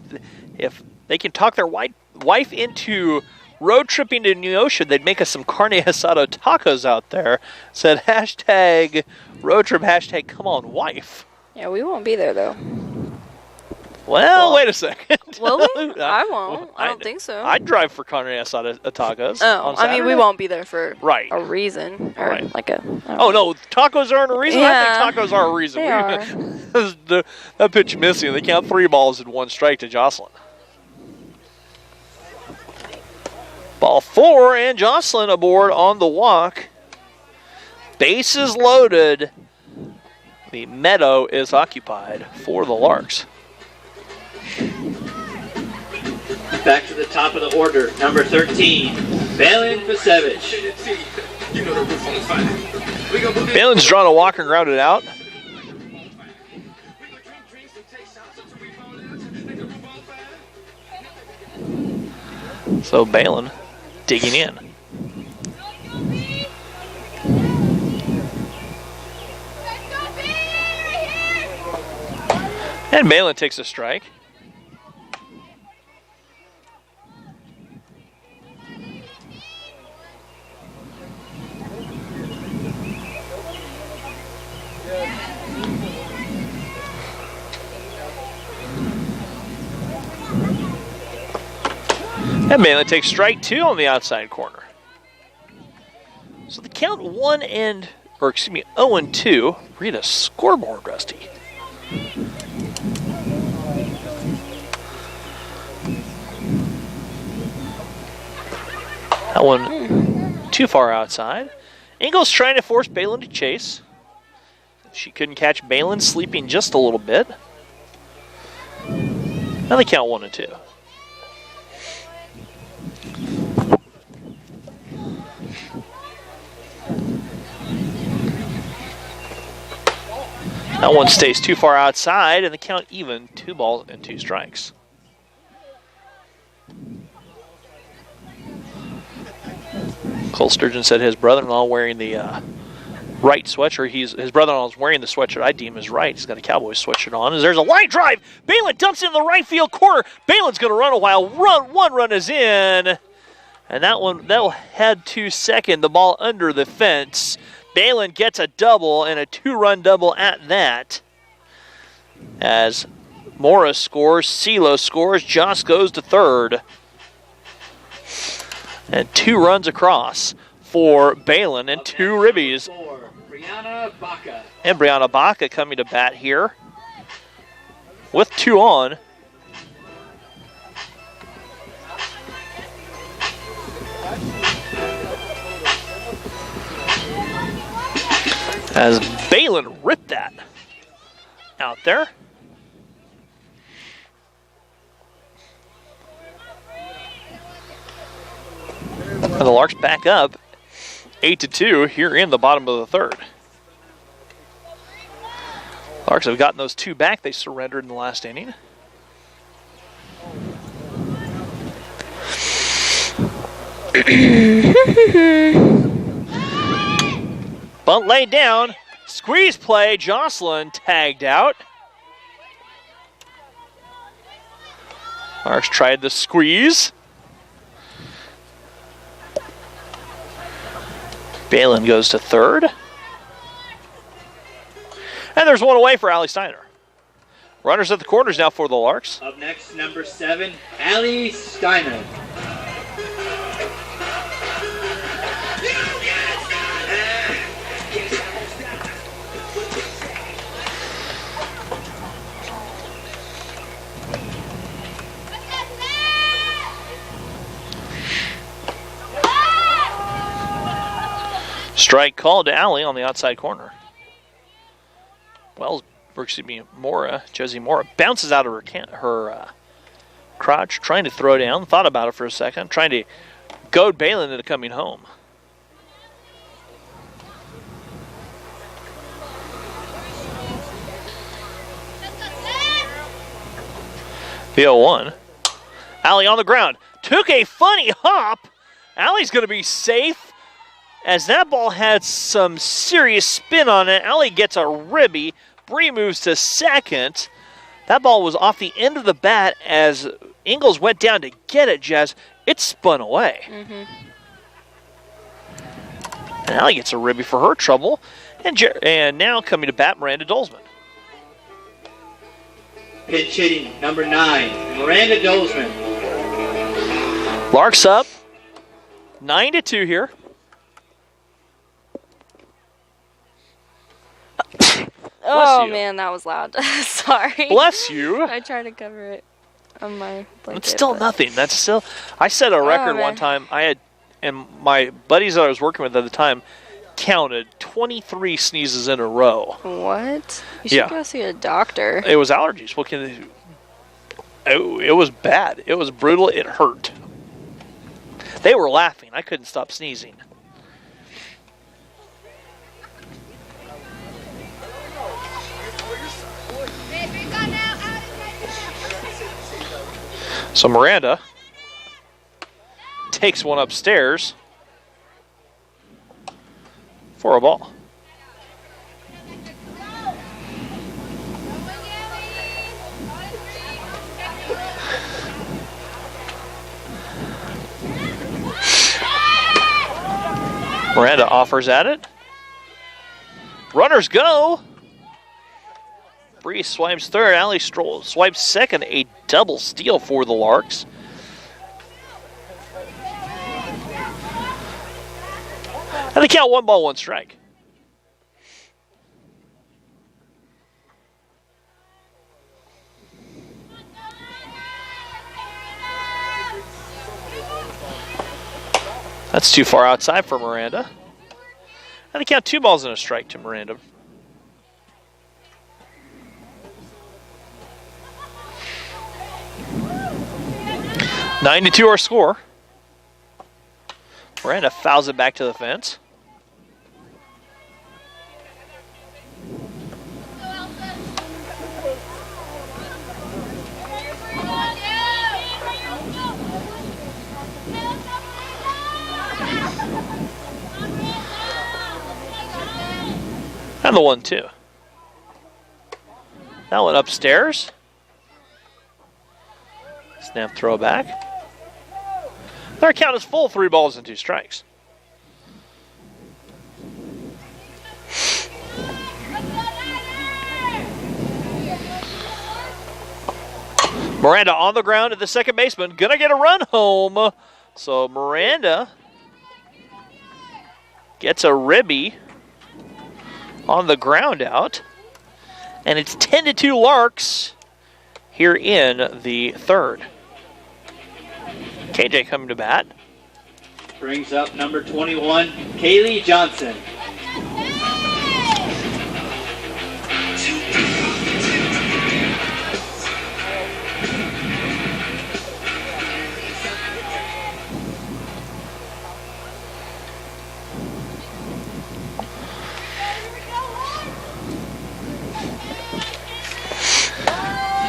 if they can talk their wife into road tripping to Neosho, they'd make us some carne asada tacos out there. Said hashtag road trip, hashtag come on wife. Yeah, we won't be there though. Well, wait a second. Will we? I won't. I don't think so. I'd drive for carne asada tacos. Oh, on Saturday. I mean, we won't be there for right. a reason. Or right. like a. Oh, no, tacos aren't a reason? Yeah, I think tacos are a reason. They are. That pitch missing. They count 3 balls and 1 strike to Jocelyn. Ball 4, and Jocelyn aboard on the walk. Bases loaded. The meadow is occupied for the Larks. Back to the top of the order, number 13, Bailyn Piecewicz. Bailyn's drawn a walk and grounded out. So Bailyn digging in. And Bailyn takes a strike. And Bailyn takes strike 2 on the outside corner. So the count 0-2. Read a scoreboard, Rusty. That one too far outside. Ingles trying to force Bailyn to chase. She couldn't catch Bailyn, sleeping just a little bit. Now they count 1-2. That one stays too far outside, and the count even, 2 balls and 2 strikes. Cole Sturgeon said his brother-in-law wearing the right sweatshirt. His brother-in-law is wearing the sweatshirt I deem as right. He's got a Cowboys sweatshirt on. As there's a line drive. Bailyn dumps in the right field corner. Bailyn's going to run a while. One run is in. And that'll head to second. The ball under the fence. Bailyn gets a double and a 2-run double at that. As Moira scores, CeeLo scores, Joss goes to third. And 2 runs across for Bailyn and 2 ribbies. Brianna Baca. And Brianna Baca coming to bat here with 2 on. As Bailyn ripped that out there. And the Larks back up 8-2 here in the bottom of the third. Larks have gotten those 2 back they surrendered in the last inning. Bunt laid down. Squeeze play. Jocelyn tagged out. Larks tried the squeeze. Bailyn goes to third. And there's one away for Allie Steiner. Runners at the corners now for the Larks. Up next, number 7, Allie Steiner. Strike called to Allie on the outside corner. Moira, Josie Moira, bounces out of her crotch, trying to throw down. Thought about it for a second, trying to goad Bailyn into coming home. The 0-1. Allie on the ground. Took a funny hop. Allie's going to be safe. As that ball had some serious spin on it, Allie gets a ribby. Bree moves to second. That ball was off the end of the bat as Ingles went down to get it, Jazz. It spun away. And Allie gets a ribby for her trouble. And now coming to bat, Miranda Dolzman. Pitch hitting, number 9, Miranda Dolzman. Larks up 9-2 here. Oh man, that was loud. Sorry. Bless you. I tried to cover it on my blanket. It's still nothing. That's still. I set a record one time. I had, and my buddies that I was working with at the time counted 23 sneezes in a row. What? You should go see a doctor. It was allergies. What can they do? It was bad. It was brutal. It hurt. They were laughing. I couldn't stop sneezing. So Miranda takes one upstairs for a ball. Miranda offers at it. Runners go. Bree swipes third. Allie Stroll swipes second. A double steal for the Larks. And they count 1 ball, 1 strike. That's too far outside for Miranda. And they count 2 balls and a strike to Miranda. Nine to 2 our score. Miranda fouls it back to the fence. And the 1-2. That one upstairs. Snap throw back. Their count is full, 3 balls and 2 strikes. Miranda on the ground at the second baseman. Gonna get a run home. So Miranda gets a ribby on the ground out. And it's 10-2 Larks here in the third. KJ coming to bat. Brings up number 21, Kaylee Johnson.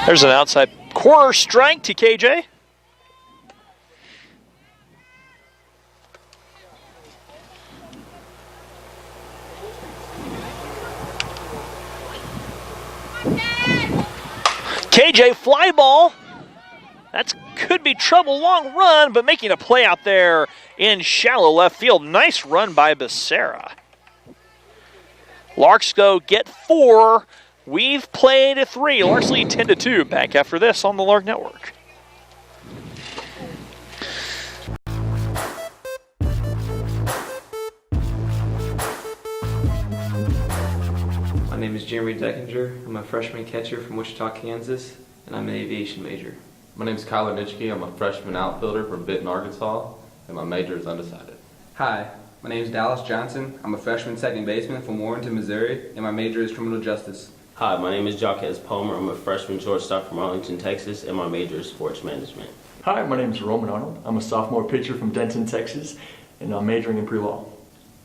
There's an outside corner strike to KJ. KJ fly ball. That could be trouble. Long run, but making a play out there in shallow left field. Nice run by Becerra. Larks go get 4. We've played a 3. Larks lead 10-2. Back after this on the Lark Network. My name is Jeremy Deckinger. I'm a freshman catcher from Wichita, Kansas, and I'm an aviation major. My name is Kyler Nitschke. I'm a freshman outfielder from Benton, Arkansas, and my major is undecided. Hi, my name is Dallas Johnson. I'm a freshman second baseman from Warrenton, Missouri, and my major is criminal justice. Hi, my name is Jaquez Palmer. I'm a freshman shortstop from Arlington, Texas, and my major is sports management. Hi, my name is Roman Arnold. I'm a sophomore pitcher from Denton, Texas, and I'm majoring in pre-law.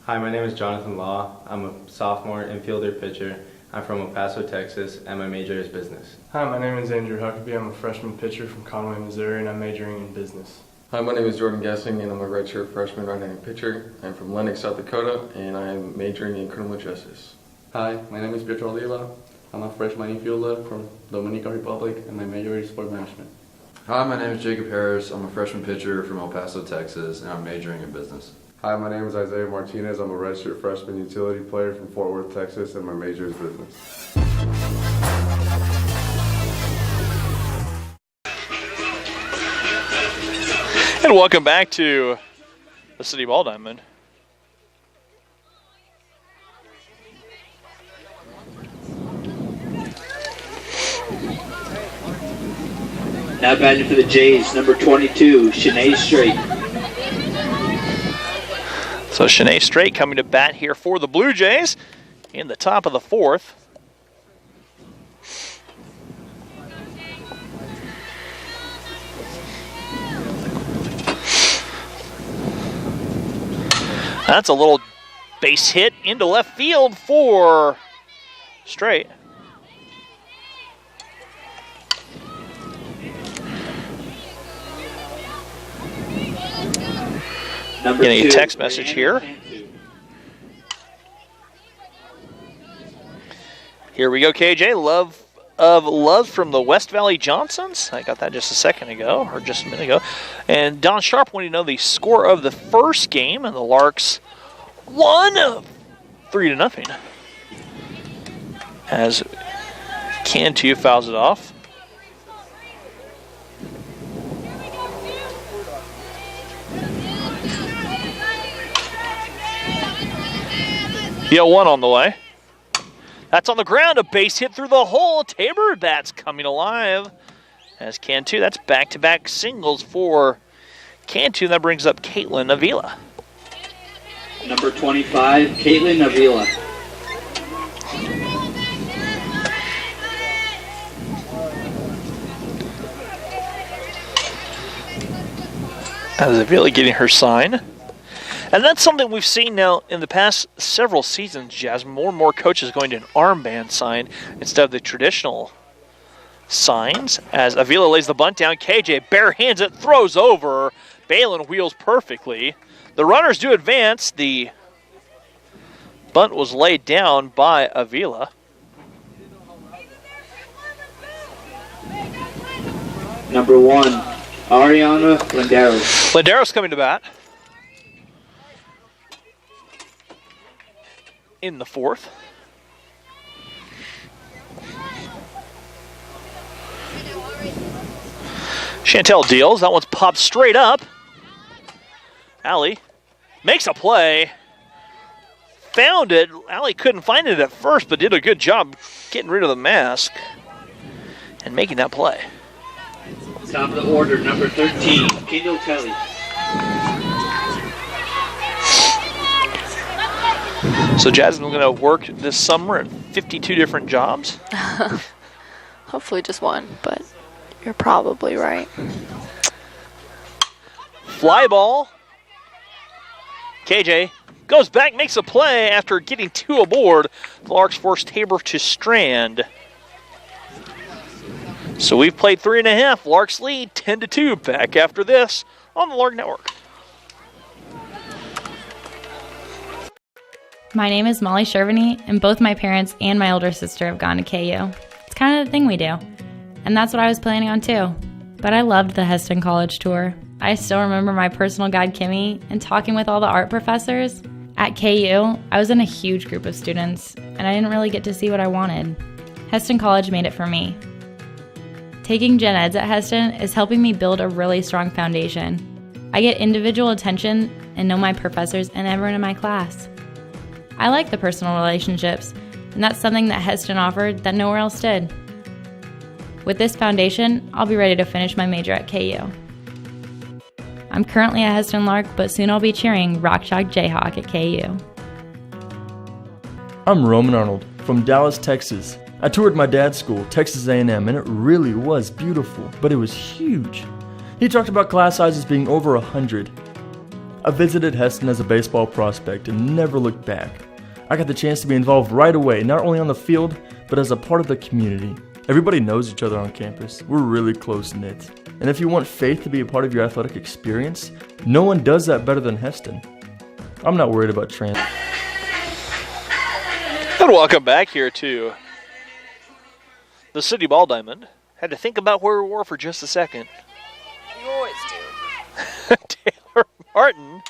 Hi, my name is Jonathan Law. I'm a sophomore infielder pitcher. I'm from El Paso, Texas, and my major is business. Hi, my name is Andrew Huckabee. I'm a freshman pitcher from Conway, Missouri, and I'm majoring in business. Hi, my name is Jordan Gessing, and I'm a redshirt freshman right-handed pitcher. I'm from Lenox, South Dakota, and I'm majoring in criminal justice. Hi, my name is Pietro Oliva. I'm a freshman infielder from Dominican Republic, and my major is sport management. Hi, my name is Jacob Harris. I'm a freshman pitcher from El Paso, Texas, and I'm majoring in business. Hi, my name is Isaiah Martinez. I'm a redshirt freshman utility player from Fort Worth, Texas, and my major is business. And welcome back to the City Ball Diamond. Now batting for the Jays, number 22, Shanae Straight. So Shanae Straight coming to bat here for the Blue Jays in the top of the fourth. That's a little base hit into left field for Straight. Getting a text message here. Here we go, KJ. Love from the West Valley Johnsons. I got that just a second ago, or just a minute ago. And Don Sharp wanting to know the score of the first game, and the Larks 1, 3-0. As Cantu fouls it off. One on the way. That's on the ground. A base hit through the hole. Tabor bats coming alive. As Cantu, that's back-to-back singles for Cantu. That brings up Caitlin Avila. Number 25, Caitlin Avila. As Avila getting her sign. And that's something we've seen now in the past several seasons, Jazz. More and more coaches going to an armband sign instead of the traditional signs. As Avila lays the bunt down, KJ bare hands it, throws over. Bailyn wheels perfectly. The runners do advance. The bunt was laid down by Avila. Number 1, Ariana Landeros. Landeros coming to bat. In the 4th. Chantel deals. That one's popped straight up. Allie makes a play. Found it. Allie couldn't find it at first, but did a good job getting rid of the mask and making that play. Top of the order, number 13, Kendall Kelly. So Jasmine's going to work this summer at 52 different jobs? Hopefully just one, but you're probably right. Fly ball. KJ goes back, makes a play after getting 2 aboard. The Larks force Tabor to strand. So we've played 3.5. Larks lead 10-2. Back after this on the Lark Network. My name is Molly Shervany, and both my parents and my older sister have gone to KU. It's kind of the thing we do, and that's what I was planning on too. But I loved the Heston College tour. I still remember my personal guide, Kimmy, and talking with all the art professors. At KU, I was in a huge group of students, and I didn't really get to see what I wanted. Heston College made it for me. Taking gen eds at Heston is helping me build a really strong foundation. I get individual attention and know my professors and everyone in my class. I like the personal relationships, and that's something that Heston offered that nowhere else did. With this foundation, I'll be ready to finish my major at KU. I'm currently a Heston Lark, but soon I'll be cheering Rock Chalk Jayhawk at KU. I'm Roman Arnold from Dallas, Texas. I toured my dad's school, Texas A&M, and it really was beautiful, but it was huge. He talked about class sizes being over 100. I visited Heston as a baseball prospect and never looked back. I got the chance to be involved right away, not only on the field, but as a part of the community. Everybody knows each other on campus. We're really close-knit. And if you want faith to be a part of your athletic experience, no one does that better than Heston. I'm not worried about trans. And welcome back here to the City Ball Diamond. Had to think about where we were for just a second. You always do. Taylor Martin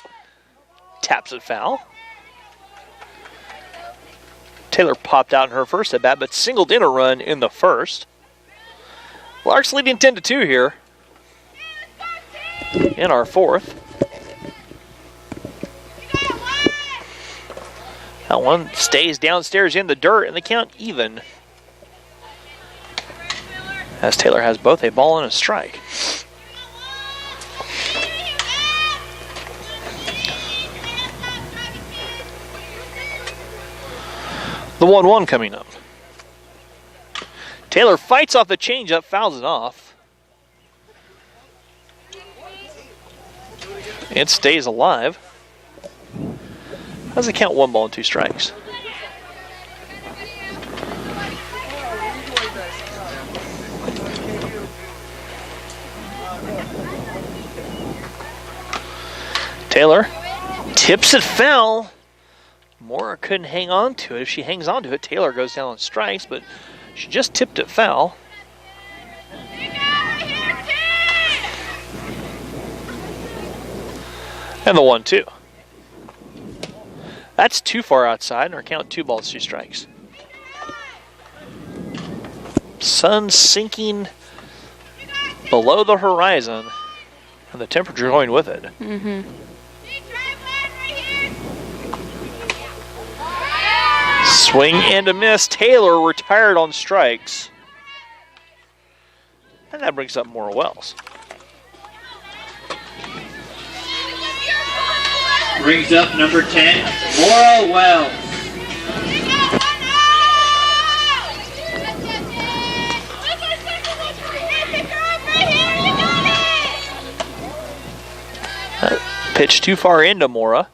taps it foul. Taylor popped out in her first at bat, but singled in a run in the first. Larks leading 10-2 here in our 4th. That one stays downstairs in the dirt, and the count even. As Taylor has both a ball and a strike. The 1-1 coming up. Taylor fights off the changeup, fouls it off. It stays alive. Does it count 1 ball and 2 strikes? Taylor tips it foul. Moira couldn't hang on to it. If she hangs on to it, Taylor goes down on strikes, but she just tipped it foul. And the 1-2. That's too far outside, or count 2 balls, 2 strikes. Sun sinking below the horizon, and the temperature going with it. Mm-hmm. Swing and a miss. Taylor retired on strikes. And that brings up Moira Wells. Brings up number 10, Moira Wells. Pitch too far into Moira.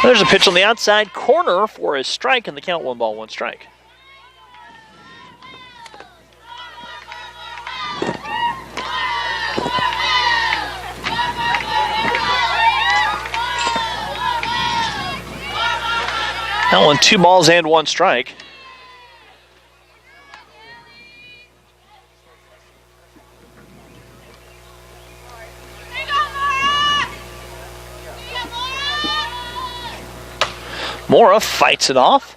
There's a pitch on the outside corner for a strike, and the count 1 ball, 1 strike. That one, 2 balls and 1 strike. Moira fights it off.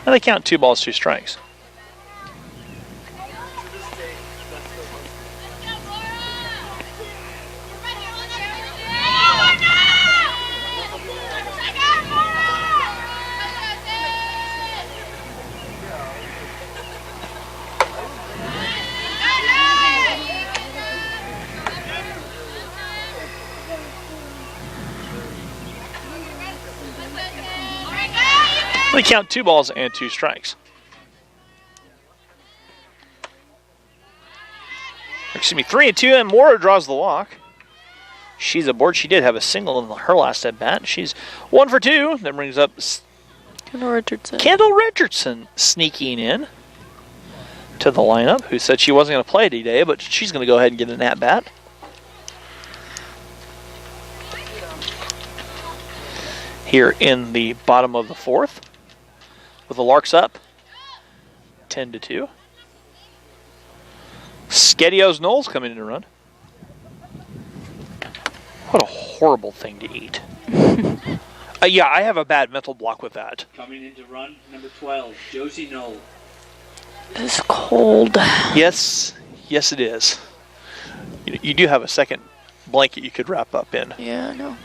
And they count 2 balls, 2 strikes. They count 2 balls and 2 strikes. Excuse me, 3-2, and Moira draws the walk. She's aboard. She did have a single in her last at bat. She's 1 for 2. That brings up Kendall Richardson sneaking in to the lineup, who said she wasn't going to play today, but she's going to go ahead and get an at bat. Here in the bottom of the 4th. With the Larks up 10-2. Skedios Noll's coming in to run. What a horrible thing to eat. Yeah, I have a bad mental block with that. Coming in to run, number 12, Josie Noll. It's cold. Yes, it is. You do have a second blanket you could wrap up in. Yeah, I know.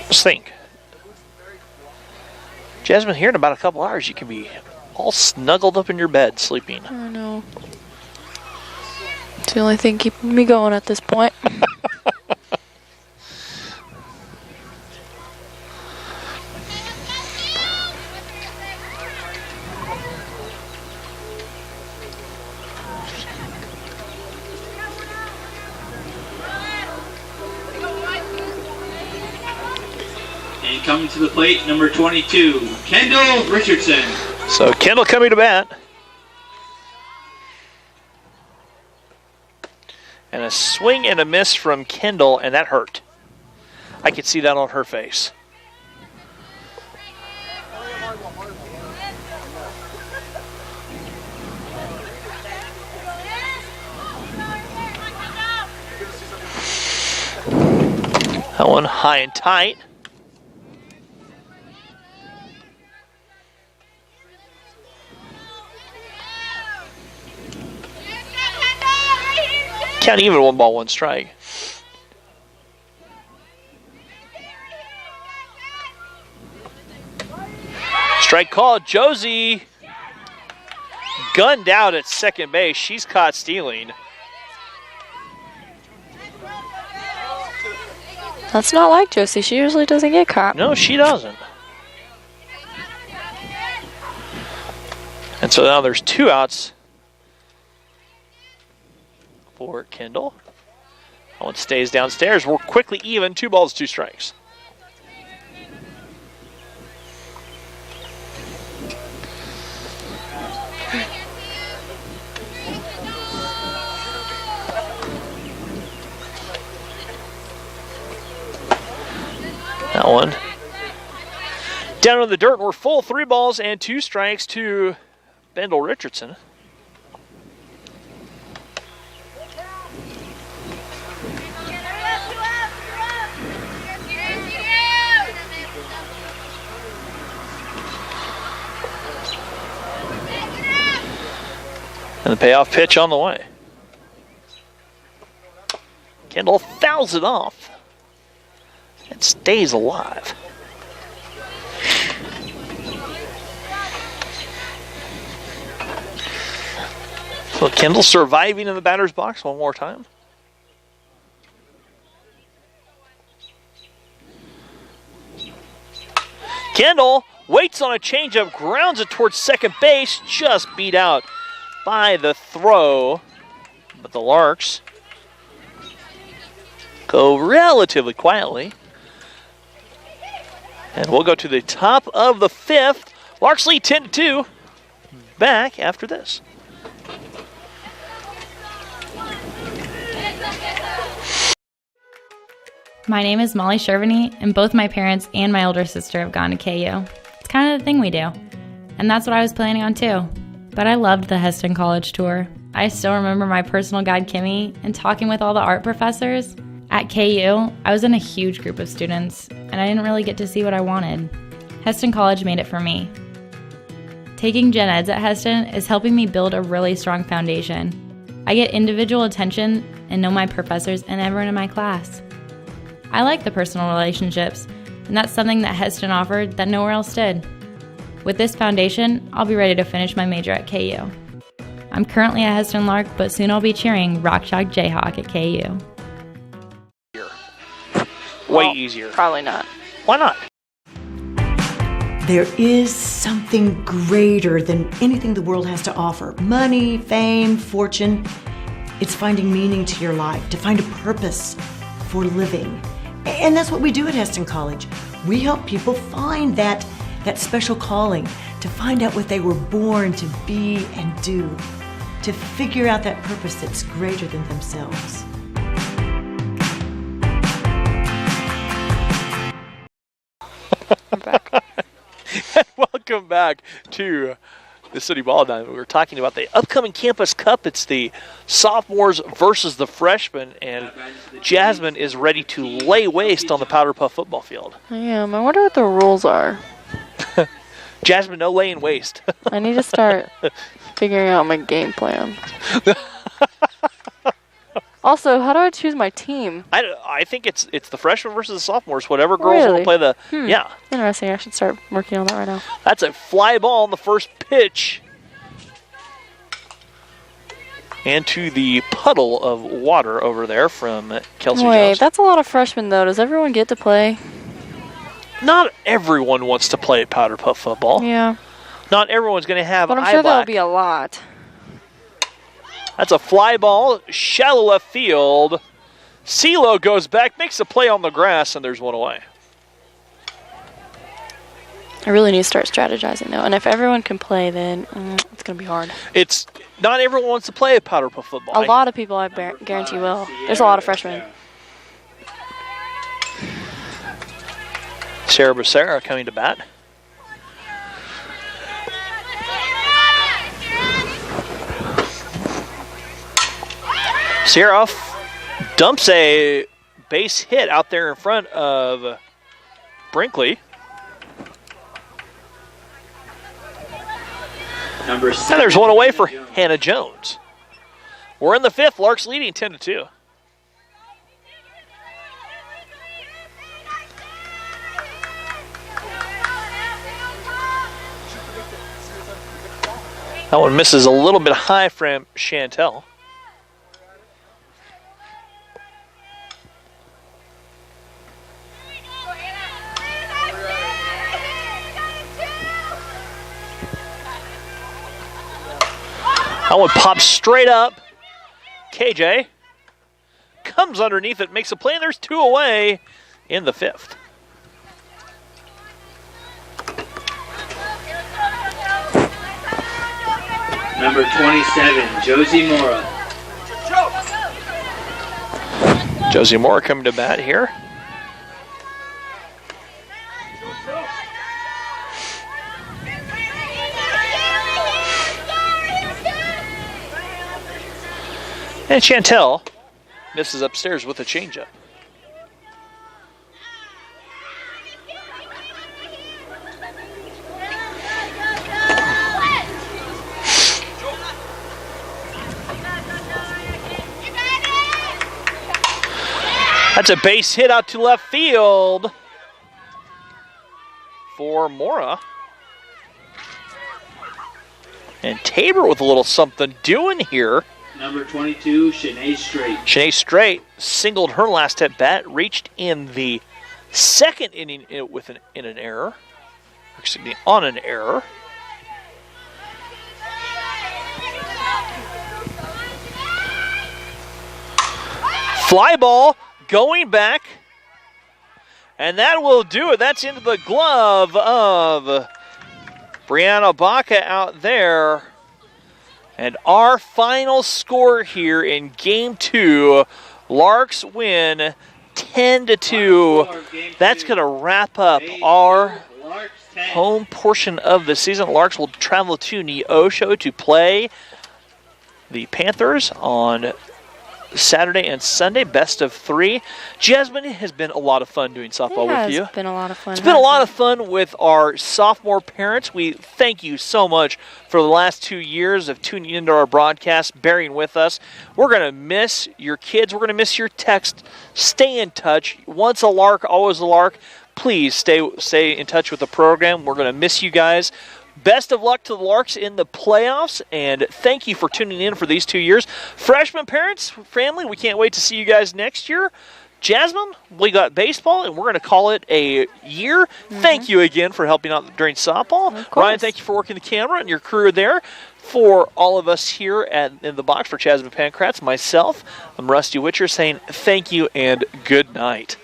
Just think. Jasmine, here in about a couple hours, you can be all snuggled up in your bed sleeping. I know. It's the only thing keeping me going at this point. And coming to the plate, number 22, Kendall Richardson. So Kendall coming to bat. And a swing and a miss from Kendall, and that hurt. I could see that on her face. That one high and tight. Count even, 1 ball, 1 strike. Strike called. Josie gunned out at second base. She's caught stealing. That's not like Josie. She usually doesn't get caught. No, she doesn't. And so now there's 2 outs for Kendall. That one stays downstairs. We're quickly even. 2 balls, 2 strikes. Down in the dirt, we're full 3 balls and 2 strikes to Bendel Richardson. And the payoff pitch on the way. Kendall fouls it off and stays alive. So Kendall surviving in the batter's box one more time. Kendall waits on a changeup, grounds it towards second base, just beat out by the throw. But the Larks go relatively quietly. And we'll go to the top of the 5th. Larks lead 10-2. Back after this. My name is Molly Shervany, and both my parents and my older sister have gone to KU. It's kind of the thing we do. And that's what I was planning on too. But I loved the Heston College tour. I still remember my personal guide, Kimmy, and talking with all the art professors. At KU, I was in a huge group of students, and I didn't really get to see what I wanted. Heston College made it for me. Taking gen eds at Heston is helping me build a really strong foundation. I get individual attention and know my professors and everyone in my class. I like the personal relationships, and that's something that Heston offered that nowhere else did. With this foundation, I'll be ready to finish my major at KU. I'm currently a Heston Lark, but soon I'll be cheering Rock Chalk Jayhawk at KU. Way easier. Probably not. Why not? There is something greater than anything the world has to offer. Money, fame, fortune. It's finding meaning to your life, to find a purpose for living. And that's what we do at Heston College. We help people find that special calling, to find out what they were born to be and do, to figure out that purpose that's greater than themselves. Welcome back to the City Ball Diamond. We were talking about the upcoming Campus Cup. It's the sophomores versus the freshmen, and Jasmine is ready to lay waste on the Powder Puff football field. I am. I wonder what the rules are. Jasmine, no laying waste. I need to start figuring out my game plan. Also, how do I choose my team? I think it's the freshmen versus the sophomores. Whatever girls want to play the... Yeah. Interesting. I should start working on that right now. That's a fly ball on the first pitch. And to the puddle of water over there from Kelsey Wait, Jones. that's a lot of freshmen, though. Does everyone get to play? Not everyone wants to play Powder Puff football. Yeah. Not everyone's going to have But I'm eye sure there'll black. be a lot. That's a fly ball, shallow left field. CeeLo goes back, makes a play on the grass, and there's one away. I really need to start strategizing, though. And if everyone can play, then it's going to be hard. It's not everyone wants to play Powder Puff football. A lot of people, I guarantee, will. There's a lot of freshmen. Sierrah Becerra coming to bat. Sierrah dumps a base hit out there in front of Brinkley. Number 7. And there's one away for Hannah Jones. We're in the 5th. Larks leading 10-2. That one misses a little bit high from Chantel. That one pops straight up. KJ comes underneath it, makes a play, and there's 2 away in the 5th. Number 27, Josie Mora. Josie Moore coming to bat here. And Chantel misses upstairs with a changeup. That's a base hit out to left field for Moira. And Tabor with a little something doing here. Number 22, Shanae Straight. Shanae Straight singled her last at bat, reached in the second inning with an error. Excuse me, on an error. Fly ball going back. And that will do it. That's into the glove of Brianna Baca out there. And our final score here in Game 2, Larks win 10-2. That's going to wrap up our home portion of the season. Larks will travel to Neosho to play the Panthers on Saturday and Sunday, best of 3. Jasmine, it has been a lot of fun doing softball with you. It's been a lot of fun. It's been a lot of fun with our sophomore parents. We thank you so much for the last 2 years of tuning into our broadcast, bearing with us. We're going to miss your kids. We're going to miss your text. Stay in touch. Once a Lark, always a Lark. Please stay in touch with the program. We're going to miss you guys. Best of luck to the Larks in the playoffs, and thank you for tuning in for these 2 years. Freshman parents, family, we can't wait to see you guys next year. Jasmine, we got baseball, and we're going to call it a year. Thank you again for helping out during softball. Ryan, thank you for working the camera and your crew there. For all of us here in the box, for Jasmine Pankratz, myself, I'm Rusty Witcher saying thank you and good night.